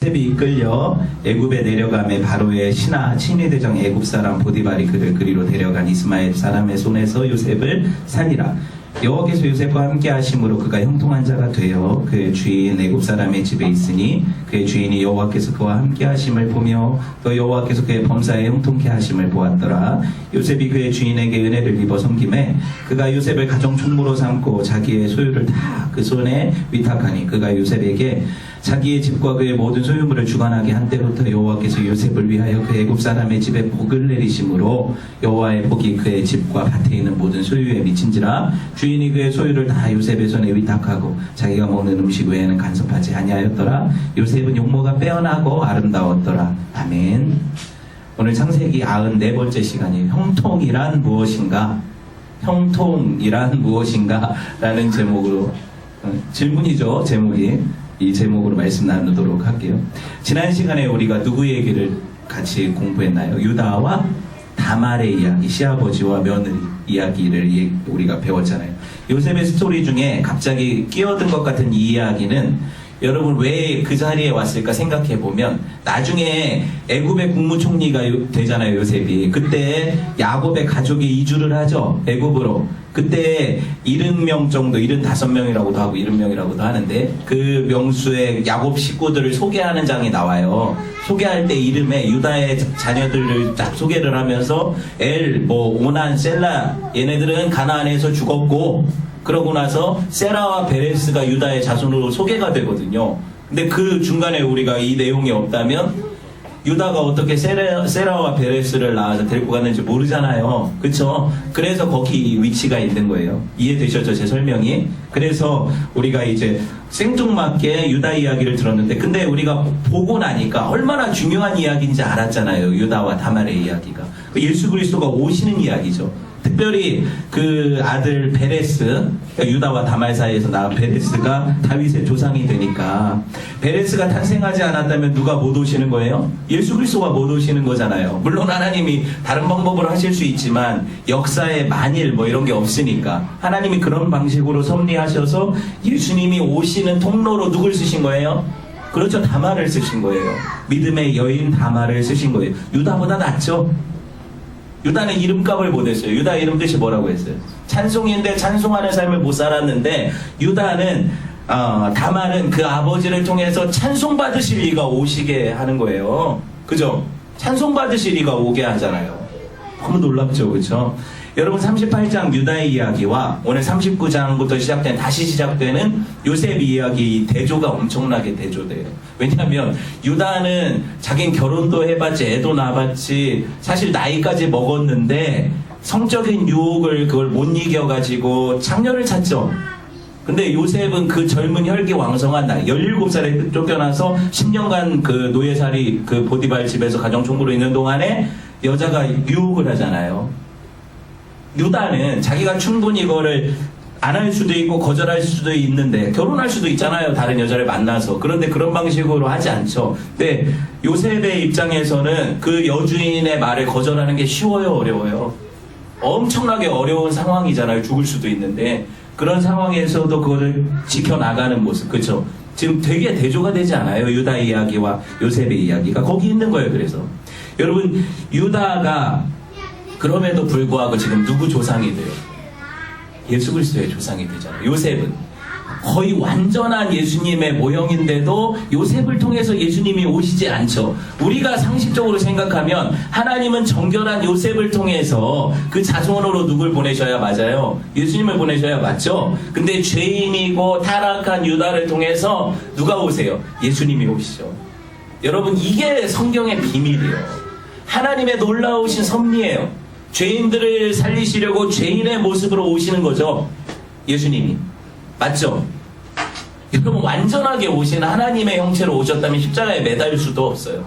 요셉이 이끌려 애굽에 내려가매 바로의 친위 대장 애굽 사람 보디발이 그를 그리로 데려간 이스마엘 사람의 손에서 요셉을 살리라. 여호와께서 요셉과 함께 하심으로 그가 형통한 자가 되어 그의 주인 애굽 사람의 집에 있으니 그의 주인이 여호와께서 그와 함께 하심을 보며 또 여호와께서 그의 범사에 형통케 하심을 보았더라. 요셉이 그의 주인에게 은혜를 입어 섬김에 그가 요셉을 가정 총무로 삼고 자기의 소유를 다 그 손에 위탁하니 그가 요셉에게 자기의 집과 그의 모든 소유물을 주관하게 한 때부터 여호와께서 요셉을 위하여 그 애굽 사람의 집에 복을 내리심으로 여호와의 복이 그의 집과 밭에 있는 모든 소유에 미친지라. 주인이 그의 소유를 다 요셉의 손에 위탁하고 자기가 먹는 음식 외에는 간섭하지 아니하였더라. 요셉은 용모가 빼어나고 아름다웠더라. 아멘. 오늘 창세기 94번째 시간이에요. 형통이란 무엇인가? 형통이란 무엇인가? 라는 제목으로 질문이죠. 제목이. 이 제목으로 말씀 나누도록 할게요. 지난 시간에 우리가 누구 얘기를 같이 공부했나요? 유다와 다말의 이야기, 시아버지와 며느리 이야기를 우리가 배웠잖아요. 요셉의 스토리 중에 갑자기 끼어든 것 같은 이 이야기는 여러분 왜 그 자리에 왔을까 생각해보면 나중에 애굽의 국무총리가 되잖아요. 요셉이. 그때 야곱의 가족이 이주를 하죠. 애굽으로. 그때 70명 정도, 75명이라고도 하고 70명이라고도 하는데 그 명수의 야곱 식구들을 소개하는 장이 나와요. 소개할 때 이름에 유다의 자녀들을 딱 소개를 하면서 오난, 셀라 얘네들은 가나안에서 죽었고 그러고 나서 세라와 베레스가 유다의 자손으로 소개가 되거든요. 근데 그 중간에 우리가 이 내용이 없다면 유다가 어떻게 세라와 베레스를 낳아서 데리고 갔는지 모르잖아요. 그쵸? 그래서 거기 위치가 있는 거예요. 이해되셨죠? 제 설명이? 그래서 우리가 이제 생뚱맞게 유다 이야기를 들었는데 근데 우리가 보고 나니까 얼마나 중요한 이야기인지 알았잖아요. 유다와 다말의 이야기가. 예수 그리스도가 오시는 이야기죠. 특별히 그 아들 베레스, 그러니까 유다와 다말 사이에서 낳은 베레스가 다윗의 조상이 되니까 베레스가 탄생하지 않았다면 누가 못 오시는 거예요? 예수 그리스도가 못 오시는 거잖아요. 물론 하나님이 다른 방법으로 하실 수 있지만 역사에 만일 이런 게 없으니까 하나님이 그런 방식으로 섭리하셔서 예수님이 오시는 통로로 누굴 쓰신 거예요? 그렇죠. 다말을 쓰신 거예요. 믿음의 여인 다말을 쓰신 거예요. 유다보다 낫죠? 유다는 이름값을 못 했어요. 유다 이름 뜻이 뭐라고 했어요? 찬송인데 찬송하는 삶을 못 살았는데 유다는 다말은 그 아버지를 통해서 찬송받으실 이가 오시게 하는 거예요. 그죠? 찬송받으실 이가 오게 하잖아요. 너무 놀랍죠. 그죠? 여러분 38장 유다의 이야기와 오늘 39장부터 다시 시작되는 요셉 이야기 대조가 엄청나게 대조돼요. 왜냐하면 유다는 자긴 결혼도 해봤지 애도 낳아봤지 사실 나이까지 먹었는데 성적인 유혹을 그걸 못 이겨가지고 창녀를 찾죠. 근데 요셉은 그 젊은 혈기 왕성한 나이 17살에 쫓겨나서 10년간 그 노예살이 그 보디발 집에서 가정총무로 있는 동안에 여자가 유혹을 하잖아요. 유다는 자기가 충분히 이거를 안 할 수도 있고 거절할 수도 있는데 결혼할 수도 있잖아요. 다른 여자를 만나서. 그런데 그런 방식으로 하지 않죠. 근데 요셉의 입장에서는 그 여주인의 말을 거절하는 게 쉬워요, 어려워요? 엄청나게 어려운 상황이잖아요. 죽을 수도 있는데 그런 상황에서도 그거를 지켜나가는 모습. 그렇죠? 지금 되게 대조가 되지 않아요? 유다 이야기와 요셉의 이야기가 거기 있는 거예요. 그래서 여러분 유다가 그럼에도 불구하고 지금 누구 조상이 돼요? 예수 그리스도의 조상이 되잖아요. 요셉은 거의 완전한 예수님의 모형인데도 요셉을 통해서 예수님이 오시지 않죠. 우리가 상식적으로 생각하면 하나님은 정결한 요셉을 통해서 그 자손으로 누굴 보내셔야 맞아요? 예수님을 보내셔야 맞죠? 근데 죄인이고 타락한 유다를 통해서 누가 오세요? 예수님이 오시죠. 여러분 이게 성경의 비밀이에요. 하나님의 놀라우신 섭리예요. 죄인들을 살리시려고 죄인의 모습으로 오시는 거죠. 예수님이. 맞죠? 여러분 완전하게 오신 하나님의 형체로 오셨다면 십자가에 매달 수도 없어요.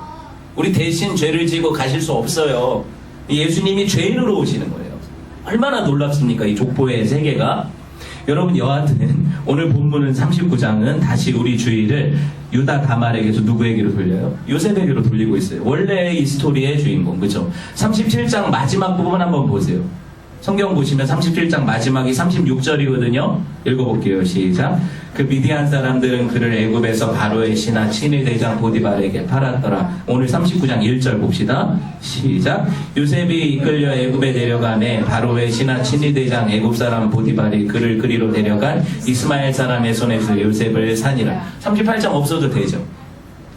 우리 대신 죄를 지고 가실 수 없어요. 예수님이 죄인으로 오시는 거예요. 얼마나 놀랍습니까? 이 족보의 세계가. 여러분 여하튼 오늘 본문은 39장은 다시 우리 주의를 유다 다말에게서 누구에게로 돌려요? 요셉에게로 돌리고 있어요. 원래 이 스토리의 주인공. 그죠? 37장 마지막 부분 한번 보세요. 성경 보시면 37장 마지막이 36절이거든요. 읽어볼게요. 시작. 그 미디안 사람들은 그를 애굽에서 바로의 신하 친위 대장 보디발에게 팔았더라. 오늘 39장 1절 봅시다. 시작. 요셉이 이끌려 애굽에 내려가매 바로의 신하 친위 대장 애굽 사람 보디발이 그를 그리로 데려간 이스마엘 사람의 손에서 요셉을 산이라. 38장 없어도 되죠.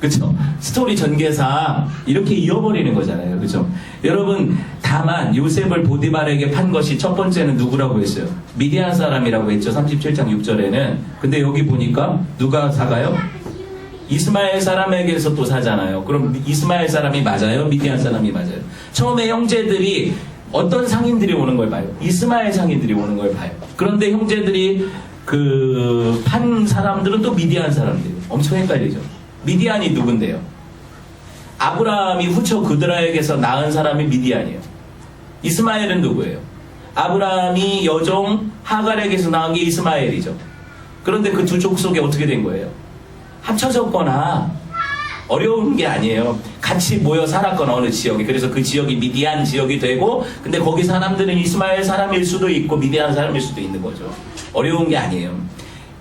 그쵸? 스토리 전개상 이렇게 이어버리는 거잖아요. 그쵸? 여러분, 다만 요셉을 보디발에게 판 것이 첫 번째는 누구라고 했어요? 미디안 사람이라고 했죠. 37장 6절에는. 근데 여기 보니까 누가 사가요? 이스마엘 사람에게서 또 사잖아요. 그럼 이스마엘 사람이 맞아요? 미디안 사람이 맞아요? 처음에 형제들이 어떤 상인들이 오는 걸 봐요? 이스마엘 상인들이 오는 걸 봐요. 그런데 형제들이 판 사람들은 또 미디안 사람들이에요. 엄청 헷갈리죠? 미디안이 누군데요? 아브라함이 후처 그드라에게서 낳은 사람이 미디안이에요. 이스마엘은 누구예요? 아브라함이 여종 하갈에게서 낳은 게 이스마엘이죠. 그런데 그 두 족속이 어떻게 된 거예요? 합쳐졌거나 어려운 게 아니에요. 같이 모여 살았거나 어느 지역에. 그래서 그 지역이 미디안 지역이 되고, 근데 거기 사람들은 이스마엘 사람일 수도 있고 미디안 사람일 수도 있는 거죠. 어려운 게 아니에요.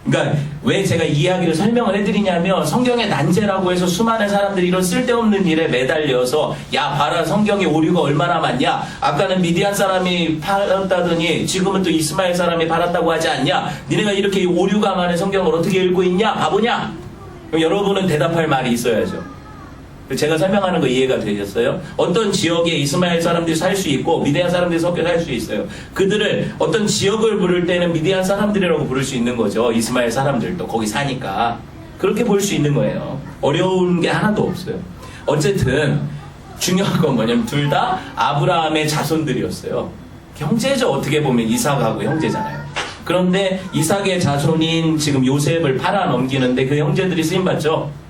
그러니까 왜 제가 이 이야기를 설명을 해드리냐면, 성경의 난제라고 해서 수많은 사람들이 이런 쓸데없는 일에 매달려서 야 봐라 성경에 오류가 얼마나 많냐, 아까는 미디안 사람이 팔았다더니 지금은 또 이스마엘 사람이 팔았다고 하지 않냐, 니네가 이렇게 오류가 많은 성경을 어떻게 읽고 있냐, 바보냐. 그럼 여러분은 대답할 말이 있어야죠. 제가 설명하는 거 이해가 되셨어요? 어떤 지역에 이스마엘 사람들이 살 수 있고 미디안 사람들이 섞여 살 수 있어요. 그들을 어떤 지역을 부를 때는 미디안 사람들이라고 부를 수 있는 거죠. 이스마엘 사람들도 거기 사니까. 그렇게 볼 수 있는 거예요. 어려운 게 하나도 없어요. 어쨌든 중요한 건 뭐냐면 둘 다 아브라함의 자손들이었어요. 형제죠. 어떻게 보면 이삭하고 형제잖아요. 그런데 이삭의 자손인 지금 요셉을 팔아 넘기는데 그 형제들이 쓰임받죠.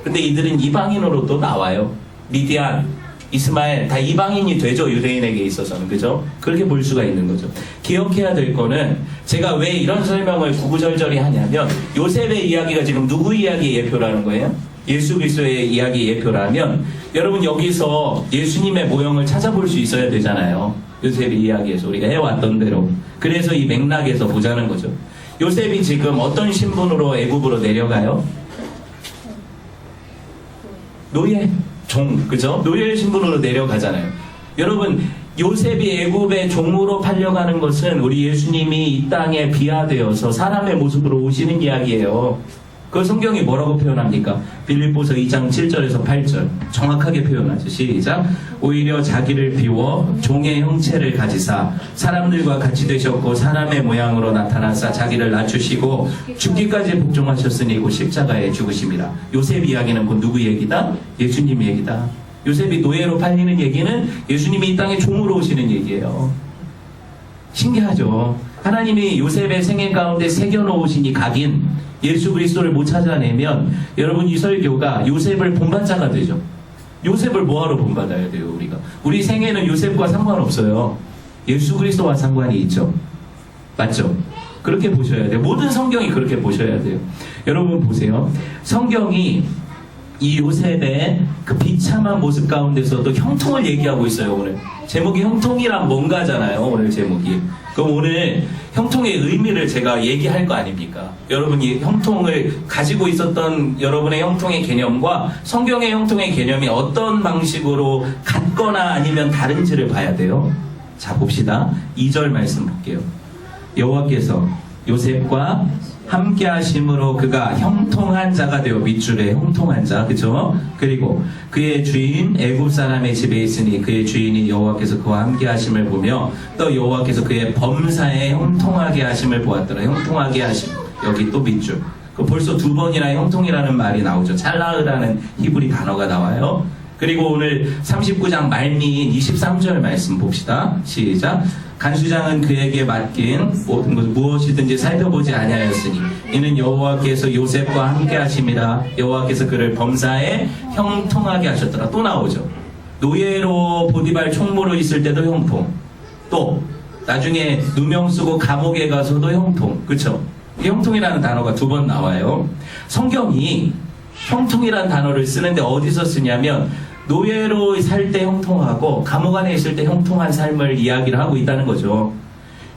근데 이들은 이방인으로 또 나와요. 미디안, 이스마엘 다 이방인이 되죠. 유대인에게 있어서는. 그죠? 그렇게 볼 수가 있는 거죠. 기억해야 될 거는, 제가 왜 이런 설명을 구구절절히 하냐면, 요셉의 이야기가 지금 누구 이야기의 예표라는 거예요? 예수 그리스도의 이야기 예표라면, 여러분 여기서 예수님의 모형을 찾아볼 수 있어야 되잖아요. 요셉의 이야기에서 우리가 해왔던 대로. 그래서 이 맥락에서 보자는 거죠. 요셉이 지금 어떤 신분으로 애굽으로 내려가요? 노예, 종, 그죠? 노예 신분으로 내려가잖아요. 여러분, 요셉이 애굽의 종으로 팔려가는 것은 우리 예수님이 이 땅에 비하되어서 사람의 모습으로 오시는 이야기예요. 그 성경이 뭐라고 표현합니까? 빌립보서 2장 7절에서 8절 정확하게 표현하죠. 시작. 오히려 자기를 비워 종의 형체를 가지사 사람들과 같이 되셨고 사람의 모양으로 나타나사 자기를 낮추시고 죽기까지 복종하셨으니 곧 십자가에 죽으심이라. 요셉 이야기는 곧 누구 얘기다? 예수님 얘기다. 요셉이 노예로 팔리는 얘기는 예수님이 이 땅에 종으로 오시는 얘기예요. 신기하죠? 하나님이 요셉의 생애 가운데 새겨놓으신 이 각인 예수 그리스도를 못 찾아내면 여러분 이 설교가 요셉을 본받자가 되죠. 요셉을 뭐하러 본받아야 돼요? 우리 생애는 요셉과 상관없어요. 예수 그리스도와 상관이 있죠. 맞죠? 그렇게 보셔야 돼요. 모든 성경이 그렇게 보셔야 돼요. 여러분 보세요. 성경이 이 요셉의 그 비참한 모습 가운데서도 형통을 얘기하고 있어요. 오늘 제목이 형통이란 뭔가잖아요. 오늘 제목이. 그럼 오늘 형통의 의미를 제가 얘기할 거 아닙니까? 여러분이 형통을 가지고 있었던 여러분의 형통의 개념과 성경의 형통의 개념이 어떤 방식으로 같거나 아니면 다른지를 봐야 돼요. 자 봅시다. 2절 말씀 볼게요. 여호와께서 요셉과 함께 하심으로 그가 형통한 자가 되어, 밑줄에 형통한 자, 그죠? 그리고 그의 주인 애굽 사람의 집에 있으니 그의 주인이 여호와께서 그와 함께 하심을 보며 또 여호와께서 그의 범사에 형통하게 하심을 보았더라. 형통하게 하심. 여기 또 밑줄. 벌써 두 번이나 형통이라는 말이 나오죠. 찰라흐라는 히브리 단어가 나와요. 그리고 오늘 39장 말미인 23절 말씀 봅시다. 시작. 간수장은 그에게 맡긴 모든 것 무엇이든지 살펴보지 아니하였으니 이는 여호와께서 요셉과 함께 하심이라. 여호와께서 그를 범사에 형통하게 하셨더라. 또 나오죠. 노예로 보디발 총무로 있을 때도 형통, 또 나중에 누명 쓰고 감옥에 가서도 형통. 그쵸? 형통이라는 단어가 두 번 나와요. 성경이 형통이라는 단어를 쓰는데 어디서 쓰냐면 노예로 살 때 형통하고 감옥 안에 있을 때 형통한 삶을 이야기를 하고 있다는 거죠.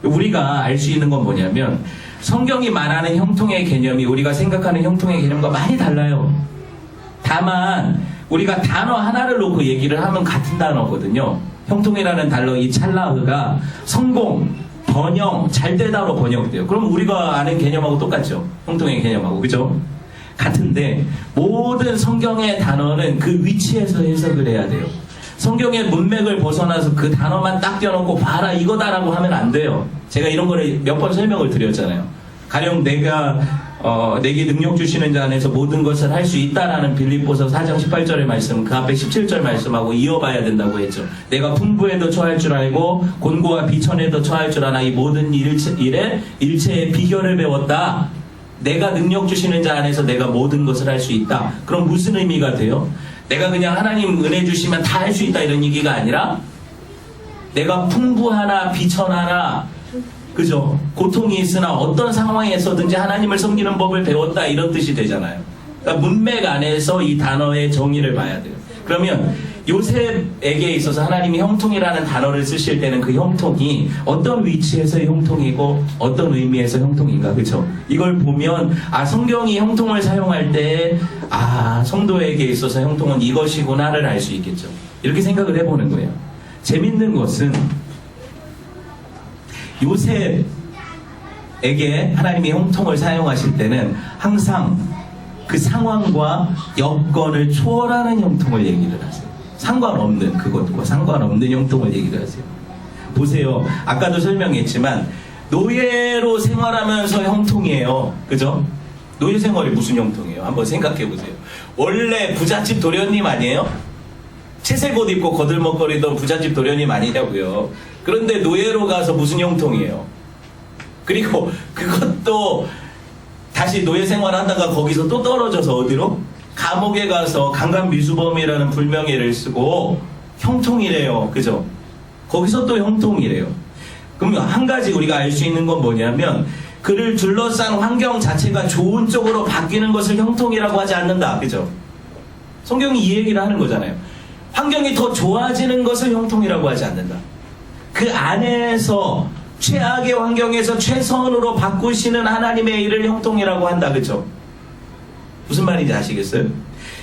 우리가 알 수 있는 건 뭐냐면 성경이 말하는 형통의 개념이 우리가 생각하는 형통의 개념과 많이 달라요. 다만 우리가 단어 하나를 놓고 얘기를 하면 같은 단어거든요. 형통이라는 단어 이 찰나흐가 성공, 번영, 잘되다로 번역돼요. 그럼 우리가 아는 개념하고 똑같죠. 형통의 개념하고. 그죠? 같은데 모든 성경의 단어는 그 위치에서 해석을 해야 돼요. 성경의 문맥을 벗어나서 그 단어만 딱 띄워놓고 봐라 이거다라고 하면 안 돼요. 제가 이런 거를 몇 번 설명을 드렸잖아요. 가령 내게 능력 주시는 자 안에서 모든 것을 할 수 있다라는 빌립보서 4장 18절의 말씀, 그 앞에 17절 말씀하고 이어봐야 된다고 했죠. 내가 풍부에도 처할 줄 알고 곤고와 비천에도 처할 줄 아나 이 모든 일에 일체의 비결을 배웠다. 내가 능력 주시는 자 안에서 내가 모든 것을 할 수 있다. 그럼 무슨 의미가 돼요? 내가 그냥 하나님 은혜 주시면 다 할 수 있다 이런 얘기가 아니라 내가 풍부하나 비천하나 그죠? 고통이 있으나 어떤 상황에서든지 하나님을 섬기는 법을 배웠다 이런 뜻이 되잖아요. 그러니까 문맥 안에서 이 단어의 정의를 봐야 돼요. 그러면 요셉에게 있어서 하나님이 형통이라는 단어를 쓰실 때는 그 형통이 어떤 위치에서의 형통이고 어떤 의미에서 형통인가, 그렇죠? 이걸 보면 성경이 형통을 사용할 때 성도에게 있어서 형통은 이것이구나를 알 수 있겠죠. 이렇게 생각을 해보는 거예요. 재밌는 것은 요셉에게 하나님이 형통을 사용하실 때는 항상 그 상황과 여건을 초월하는 형통을 얘기를 하세요. 상관없는 그것과 상관없는 형통을 얘기를 하세요. 보세요. 아까도 설명했지만 노예로 생활하면서 형통이에요. 그죠? 노예 생활이 무슨 형통이에요? 한번 생각해 보세요. 원래 부잣집 도련님 아니에요? 채색 옷 입고 거들먹거리던 부잣집 도련님 아니냐고요. 그런데 노예로 가서 무슨 형통이에요? 그리고 그것도 다시 노예 생활하다가 거기서 또 떨어져서 어디로? 감옥에 가서 강간미수범이라는 불명예를 쓰고 형통이래요. 그죠? 거기서 또 형통이래요. 그럼 한 가지 우리가 알 수 있는 건 뭐냐면 그를 둘러싼 환경 자체가 좋은 쪽으로 바뀌는 것을 형통이라고 하지 않는다. 그죠? 성경이 이 얘기를 하는 거잖아요. 환경이 더 좋아지는 것을 형통이라고 하지 않는다. 그 안에서 최악의 환경에서 최선으로 바꾸시는 하나님의 일을 형통이라고 한다. 그렇죠? 무슨 말인지 아시겠어요?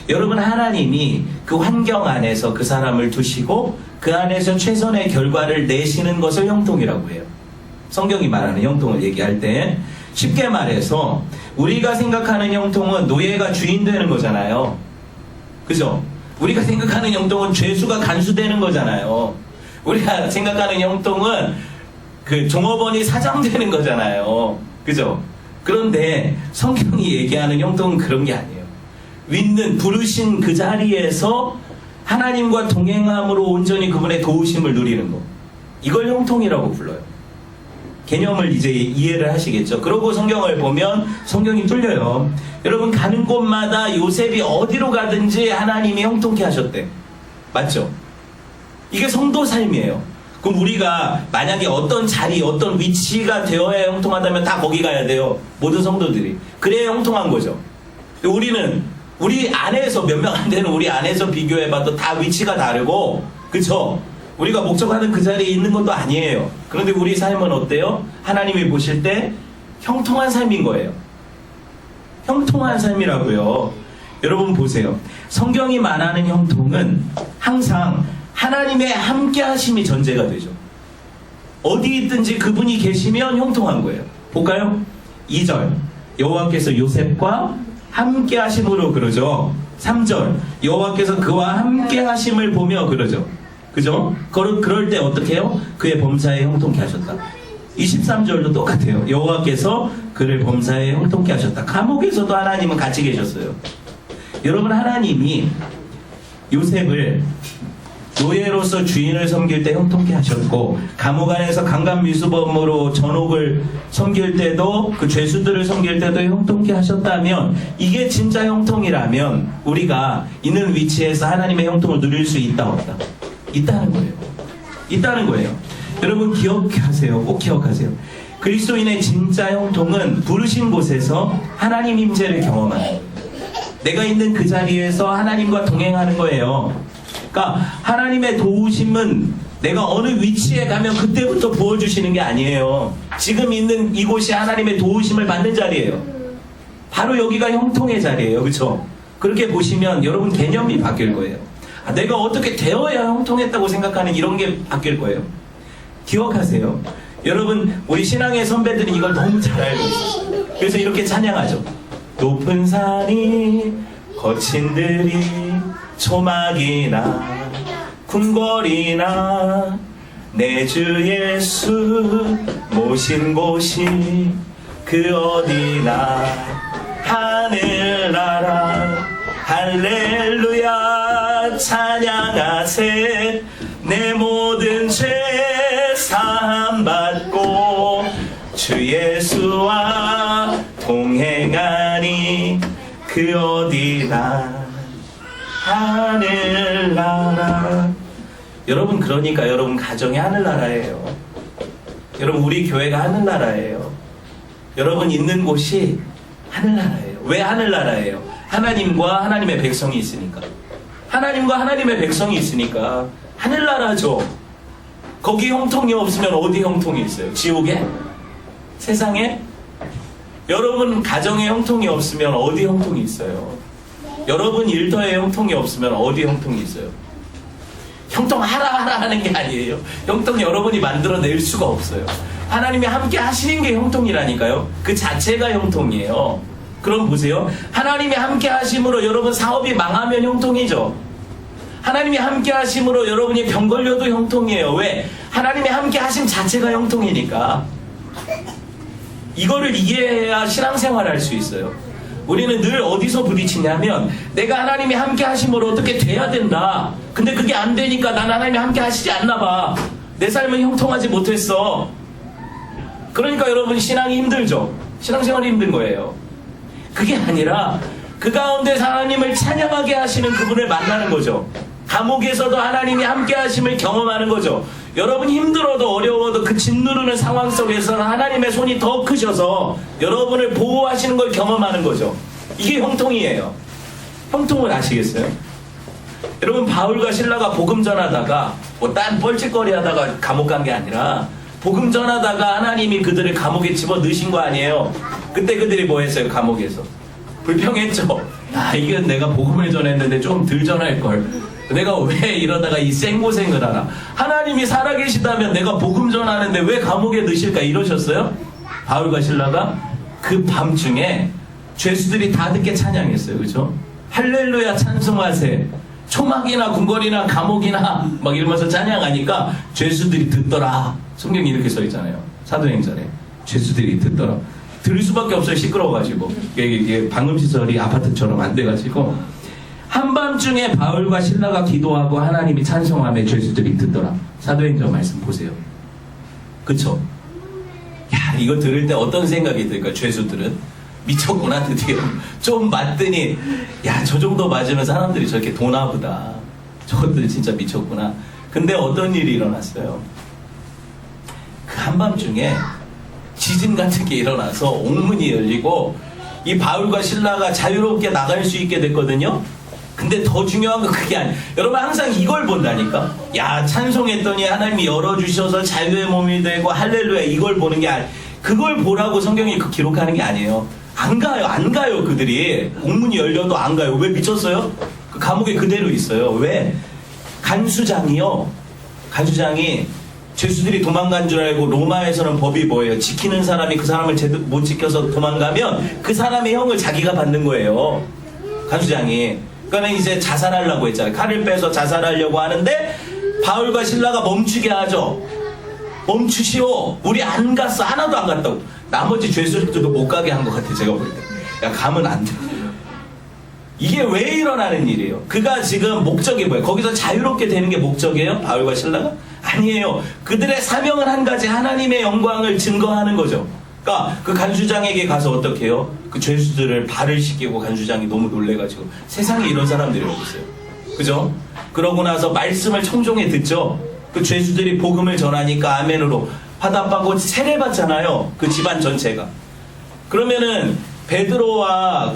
여러분, 하나님이 그 환경 안에서 그 사람을 두시고 그 안에서 최선의 결과를 내시는 것을 형통이라고 해요. 성경이 말하는 형통을 얘기할 때 쉽게 말해서 우리가 생각하는 형통은 노예가 주인 되는 거잖아요. 그죠? 우리가 생각하는 형통은 죄수가 간수되는 거잖아요. 우리가 생각하는 형통은 그 종업원이 사장 되는 거잖아요. 그죠? 그런데 성경이 얘기하는 형통은 그런 게 아니에요. 부르신 그 자리에서 하나님과 동행함으로 온전히 그분의 도우심을 누리는 거. 이걸 형통이라고 불러요. 개념을 이제 이해를 하시겠죠. 그러고 성경을 보면 성경이 뚫려요. 여러분, 가는 곳마다 요셉이 어디로 가든지 하나님이 형통케 하셨대. 맞죠? 이게 성도 삶이에요. 그럼 우리가 만약에 어떤 자리, 어떤 위치가 되어야 형통하다면 다 거기 가야 돼요. 모든 성도들이. 그래야 형통한 거죠. 우리는 우리 안에서 몇 명 안 되는 우리 안에서 비교해봐도 다 위치가 다르고, 그쵸? 우리가 목적하는 그 자리에 있는 것도 아니에요. 그런데 우리 삶은 어때요? 하나님이 보실 때 형통한 삶인 거예요. 형통한 삶이라고요. 여러분 보세요. 성경이 말하는 형통은 항상 하나님의 함께 하심이 전제가 되죠. 어디 있든지 그분이 계시면 형통한 거예요. 볼까요? 2절 여호와께서 요셉과 함께 하심으로 그러죠. 3절 여호와께서 그와 함께 하심을 보며 그러죠. 그죠? 그럴 때 어떻게 해요? 그의 범사에 형통케 하셨다. 23절도 똑같아요. 여호와께서 그를 범사에 형통케 하셨다. 감옥에서도 하나님은 같이 계셨어요. 여러분, 하나님이 요셉을 노예로서 주인을 섬길 때 형통케 하셨고, 감옥 안에서 강간미수범으로 전옥을 섬길 때도, 그 죄수들을 섬길 때도 형통케 하셨다면, 이게 진짜 형통이라면 우리가 있는 위치에서 하나님의 형통을 누릴 수 있다 없다? 있다는 거예요. 있다는 거예요. 여러분 기억하세요. 꼭 기억하세요. 그리스도인의 진짜 형통은 부르신 곳에서 하나님 임재를 경험하는 거예요. 내가 있는 그 자리에서 하나님과 동행하는 거예요. 그러니까 하나님의 도우심은 내가 어느 위치에 가면 그때부터 부어주시는 게 아니에요. 지금 있는 이곳이 하나님의 도우심을 받는 자리예요. 바로 여기가 형통의 자리예요. 그렇죠? 그렇게 보시면 여러분 개념이 바뀔 거예요. 내가 어떻게 되어야 형통했다고 생각하는 이런 게 바뀔 거예요. 기억하세요. 여러분 우리 신앙의 선배들이 이걸 너무 잘 알고 있어요. 그래서 이렇게 찬양하죠. 높은 산이 거친 들이 초막이나 궁궐이나 내 주 예수 모신 곳이 그 어디나 하늘나라 할렐루야 찬양하세 내 모든 죄 사함 받고 주 예수와 동행하니 그 어디나 하늘나라. 여러분 그러니까 여러분 가정이 하늘나라예요. 여러분 우리 교회가 하늘나라예요. 여러분 있는 곳이 하늘나라예요. 왜 하늘나라예요? 하나님과 하나님의 백성이 있으니까. 하나님과 하나님의 백성이 있으니까 하늘나라죠. 거기 형통이 없으면 어디 형통이 있어요? 지옥에? 세상에? 여러분 가정에 형통이 없으면 어디 형통이 있어요? 여러분 일터에 형통이 없으면 어디 형통이 있어요? 형통하라 하는 게 아니에요. 형통 여러분이 만들어낼 수가 없어요. 하나님이 함께 하시는 게 형통이라니까요. 그 자체가 형통이에요. 그럼 보세요. 하나님이 함께 하심으로 여러분 사업이 망하면 형통이죠. 하나님이 함께 하심으로 여러분이 병 걸려도 형통이에요. 왜? 하나님이 함께 하심 자체가 형통이니까. 이거를 이해해야 신앙생활을 할 수 있어요. 우리는 늘 어디서 부딪히냐면 내가 하나님이 함께 하심으로 어떻게 돼야 된다. 근데 그게 안 되니까 난 하나님이 함께 하시지 않나 봐. 내 삶은 형통하지 못했어. 그러니까 여러분 신앙이 힘들죠. 신앙생활이 힘든 거예요. 그게 아니라 그 가운데 하나님을 찬양하게 하시는 그분을 만나는 거죠. 감옥에서도 하나님이 함께 하심을 경험하는 거죠. 여러분 힘들어도 어려워도 그 짓누르는 상황 속에서는 하나님의 손이 더 크셔서 여러분을 보호하시는 걸 경험하는 거죠. 이게 형통이에요. 형통을 아시겠어요? 여러분 바울과 실라가 복음 전하다가 뭐 딴 뻘짓거리 하다가 감옥 간 게 아니라 복음 전하다가 하나님이 그들을 감옥에 집어 넣으신 거 아니에요. 그때 그들이 뭐 했어요? 감옥에서 불평했죠. 아 이게 내가 복음을 전했는데 좀 덜 전할 걸. 내가 왜 이러다가 이 생고생을 하나. 하나님이 살아계시다면 내가 복음 전하는데 왜 감옥에 넣으실까 이러셨어요? 바울과 실라가 그 밤중에 죄수들이 다 듣게 찬양했어요. 그죠? 할렐루야 찬송하세. 초막이나 궁궐이나 감옥이나 막 이러면서 찬양하니까 죄수들이 듣더라. 성경이 이렇게 써 있잖아요. 사도행전에 죄수들이 듣더라. 들을 수밖에 없어요. 시끄러워가지고. 이게 방음시설이 아파트처럼 안 돼가지고 한밤중에 바울과 실라가 기도하고 하나님이 찬송하며 죄수들이 듣더라. 사도행전 말씀 보세요. 그쵸? 야 이거 들을 때 어떤 생각이 들까? 죄수들은 미쳤구나. 드디어 좀 맞더니 야 저 정도 맞으면 사람들이 저렇게 도나보다. 저것들 진짜 미쳤구나. 근데 어떤 일이 일어났어요? 그 한밤중에 지진 같은 게 일어나서 옥문이 열리고 이 바울과 실라가 자유롭게 나갈 수 있게 됐거든요. 근데 더 중요한 건 그게 아니에요. 여러분 항상 이걸 본다니까. 야 찬송했더니 하나님이 열어주셔서 자유의 몸이 되고 할렐루야 이걸 보는 게 아니에요. 그걸 보라고 성경이 기록하는 게 아니에요. 안 가요 그들이. 옥문이 열려도 안 가요. 왜? 미쳤어요? 그 감옥에 그대로 있어요. 왜? 간수장이 죄수들이 도망간 줄 알고 로마에서는 법이 뭐예요? 지키는 사람이 그 사람을 못 지켜서 도망가면 그 사람의 형을 자기가 받는 거예요. 간수장이. 그러니까 이제 자살하려고 했잖아요. 칼을 빼서 자살하려고 하는데 바울과 실라가 멈추게 하죠. 멈추시오. 우리 안 갔어. 하나도 안 갔다고. 나머지 죄수들도 못 가게 한 것 같아. 제가 볼 때. 야 가면 안 돼. 이게 왜 일어나는 일이에요? 그가 지금 목적이 뭐예요? 거기서 자유롭게 되는 게 목적이에요? 바울과 실라가? 아니에요. 그들의 사명은 한 가지 하나님의 영광을 증거하는 거죠. 그러니까 그 간수장에게 가서 어떻게 해요? 그 죄수들을 발을 씻기고 간수장이 너무 놀래가지고 세상에 이런 사람들이 어디 있어요? 그죠? 그러고 나서 말씀을 청종해 듣죠? 그 죄수들이 복음을 전하니까 아멘으로 화답하고 세례받잖아요. 그 집안 전체가. 그러면은 베드로가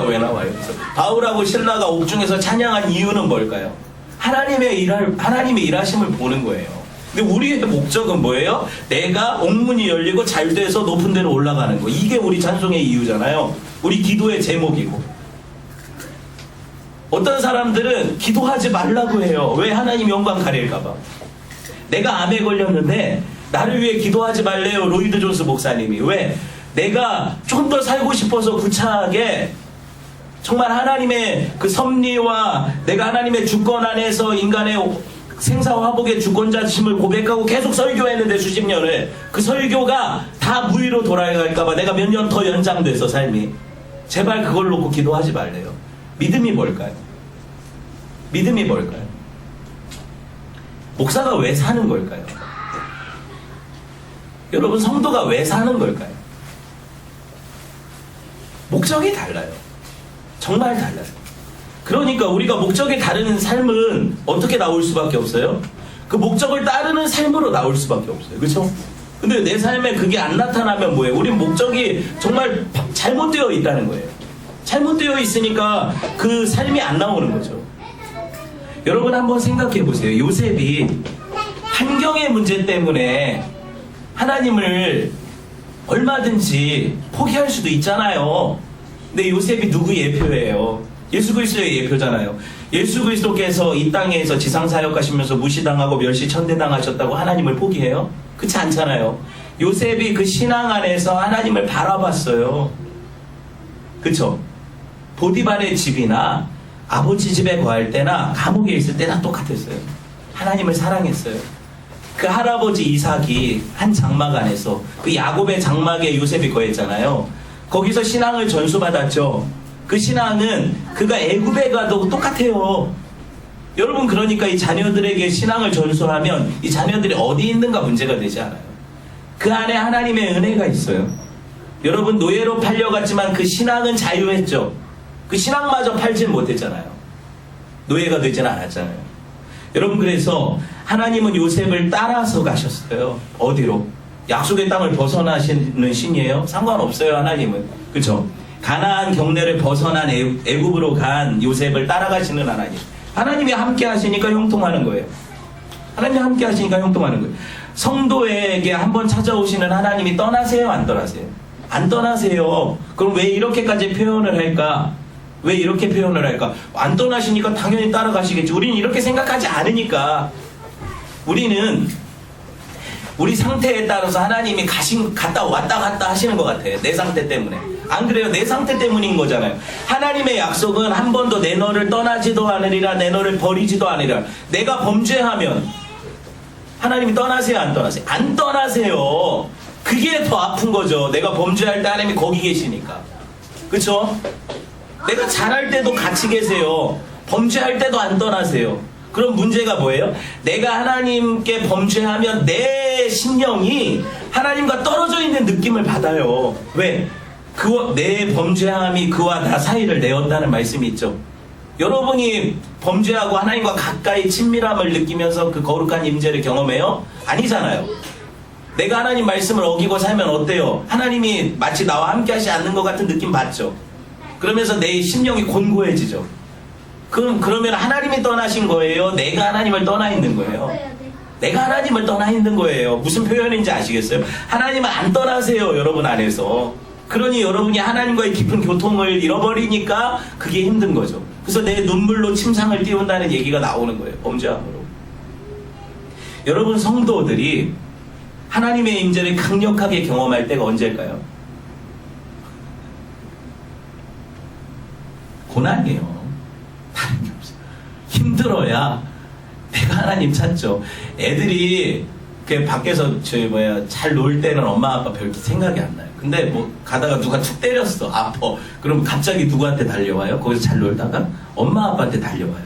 왜 나와요? 바울하고 실라가 옥중에서 찬양한 이유는 뭘까요? 하나님의 일하심을 보는 거예요. 근데 우리의 목적은 뭐예요? 내가 옥문이 열리고 잘 돼서 높은 데로 올라가는 거. 이게 우리 찬송의 이유잖아요. 우리 기도의 제목이고. 어떤 사람들은 기도하지 말라고 해요. 왜? 하나님 영광 가릴까봐. 내가 암에 걸렸는데 나를 위해 기도하지 말래요. 로이드 존스 목사님이. 왜? 내가 좀 더 살고 싶어서 구차하게 정말 하나님의 그 섭리와 내가 하나님의 주권 안에서 인간의 생사화복의 주권자심을 고백하고 계속 설교했는데 수십 년을 그 설교가 다 무의로 돌아갈까봐 내가 몇 년 더 연장돼서 삶이 제발 그걸 놓고 기도하지 말래요. 믿음이 뭘까요? 믿음이 뭘까요? 목사가 왜 사는 걸까요? 여러분 성도가 왜 사는 걸까요? 목적이 달라요. 정말 달라요. 그러니까 우리가 목적이 다른 삶은 어떻게 나올 수밖에 없어요? 그 목적을 따르는 삶으로 나올 수밖에 없어요. 그렇죠? 근데 내 삶에 그게 안 나타나면 뭐예요? 우린 목적이 정말 잘못되어 있다는 거예요. 잘못되어 있으니까 그 삶이 안 나오는 거죠. 여러분 한번 생각해 보세요. 요셉이 환경의 문제 때문에 하나님을 얼마든지 포기할 수도 있잖아요. 근데 요셉이 누구 예표예요? 예수 그리스도의 예표잖아요. 예수 그리스도께서 이 땅에서 지상사역하시면서 무시당하고 멸시천대당하셨다고 하나님을 포기해요? 그렇지 않잖아요. 요셉이 그 신앙 안에서 하나님을 바라봤어요. 그쵸? 보디발의 집이나 아버지 집에 거할 때나 감옥에 있을 때나 똑같았어요. 하나님을 사랑했어요. 그 할아버지 이삭이 한 장막 안에서 그 야곱의 장막에 요셉이 거했잖아요. 거기서 신앙을 전수받았죠. 그 신앙은 그가 애굽에 가도 똑같아요. 여러분 그러니까 이 자녀들에게 신앙을 전수하면 이 자녀들이 어디 있는가 문제가 되지 않아요. 그 안에 하나님의 은혜가 있어요. 여러분 노예로 팔려갔지만 그 신앙은 자유했죠. 그 신앙마저 팔진 못했잖아요. 노예가 되지는 않았잖아요. 여러분 그래서 하나님은 요셉을 따라서 가셨어요. 어디로? 약속의 땅을 벗어나시는 신이에요? 상관없어요. 하나님은. 그렇죠? 가나안 경내를 벗어난 애굽으로 간 요셉을 따라가시는 하나님. 하나님이 함께 하시니까 형통하는 거예요. 하나님이 함께 하시니까 형통하는 거예요. 성도에게 한번 찾아오시는 하나님이 떠나세요? 안 떠나세요? 안 떠나세요. 그럼 왜 이렇게까지 표현을 할까? 왜 이렇게 표현을 할까? 안 떠나시니까 당연히 따라가시겠지. 우리는 이렇게 생각하지 않으니까. 우리는 우리 상태에 따라서 하나님이 갔다 왔다 하시는 것 같아요. 내 상태 때문에. 안 그래요? 내 상태 때문인 거잖아요. 하나님의 약속은 한 번도 내 너를 떠나지도 않으리라, 내 너를 버리지도 않으리라. 내가 범죄하면 하나님이 떠나세요? 안 떠나세요? 안 떠나세요. 그게 더 아픈 거죠. 내가 범죄할 때 하나님이 거기 계시니까. 그쵸? 내가 잘할 때도 같이 계세요. 범죄할 때도 안 떠나세요. 그럼 문제가 뭐예요? 내가 하나님께 범죄하면 내 심령이 하나님과 떨어져 있는 느낌을 받아요. 왜? 내 범죄함이 그와 나 사이를 내었다는 말씀이 있죠. 여러분이 범죄하고 하나님과 가까이 친밀함을 느끼면서 그 거룩한 임재를 경험해요? 아니잖아요. 내가 하나님 말씀을 어기고 살면 어때요? 하나님이 마치 나와 함께 하지 않는 것 같은 느낌 받죠. 그러면서 내 심령이 곤고해지죠. 그러면 하나님이 떠나신 거예요? 내가 하나님을 떠나 있는 거예요? 내가 하나님을 떠나 있는 거예요. 무슨 표현인지 아시겠어요? 하나님은 안 떠나세요. 여러분 안에서. 그러니 여러분이 하나님과의 깊은 교통을 잃어버리니까 그게 힘든 거죠. 그래서 내 눈물로 침상을 띄운다는 얘기가 나오는 거예요. 범죄함으로. 여러분 성도들이 하나님의 임재를 강력하게 경험할 때가 언제일까요? 고난이에요. 다른 게 없어요. 힘들어야 내가 하나님 찾죠. 애들이 밖에서 잘 놀 때는 엄마 아빠 별 생각이 안 나요. 근데 뭐 가다가 누가 툭 때렸어. 아파. 그럼 갑자기 누구한테 달려와요? 거기서 잘 놀다가 엄마 아빠한테 달려와요.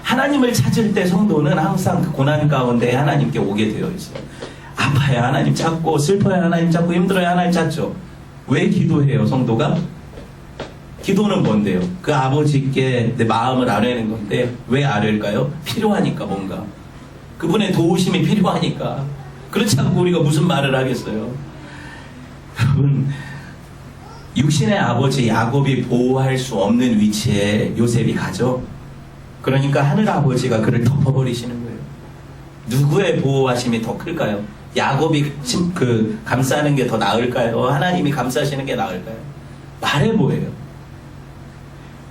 하나님을 찾을 때 성도는 항상 그 고난 가운데 하나님께 오게 되어 있어요. 아파야 하나님 찾고 슬퍼야 하나님 찾고 힘들어야 하나님 찾죠. 왜 기도해요 성도가? 기도는 뭔데요? 그 아버지께 내 마음을 아뢰는 건데 왜 아뢰일까요? 필요하니까 뭔가. 그분의 도우심이 필요하니까. 그렇지 않고 우리가 무슨 말을 하겠어요? 여러분 육신의 아버지 야곱이 보호할 수 없는 위치에 요셉이 가죠. 그러니까 하늘 아버지가 그를 덮어버리시는 거예요. 누구의 보호하심이 더 클까요? 야곱이 감싸는 게 더 나을까요? 하나님이 감싸시는 게 나을까요? 말해 뭐예요?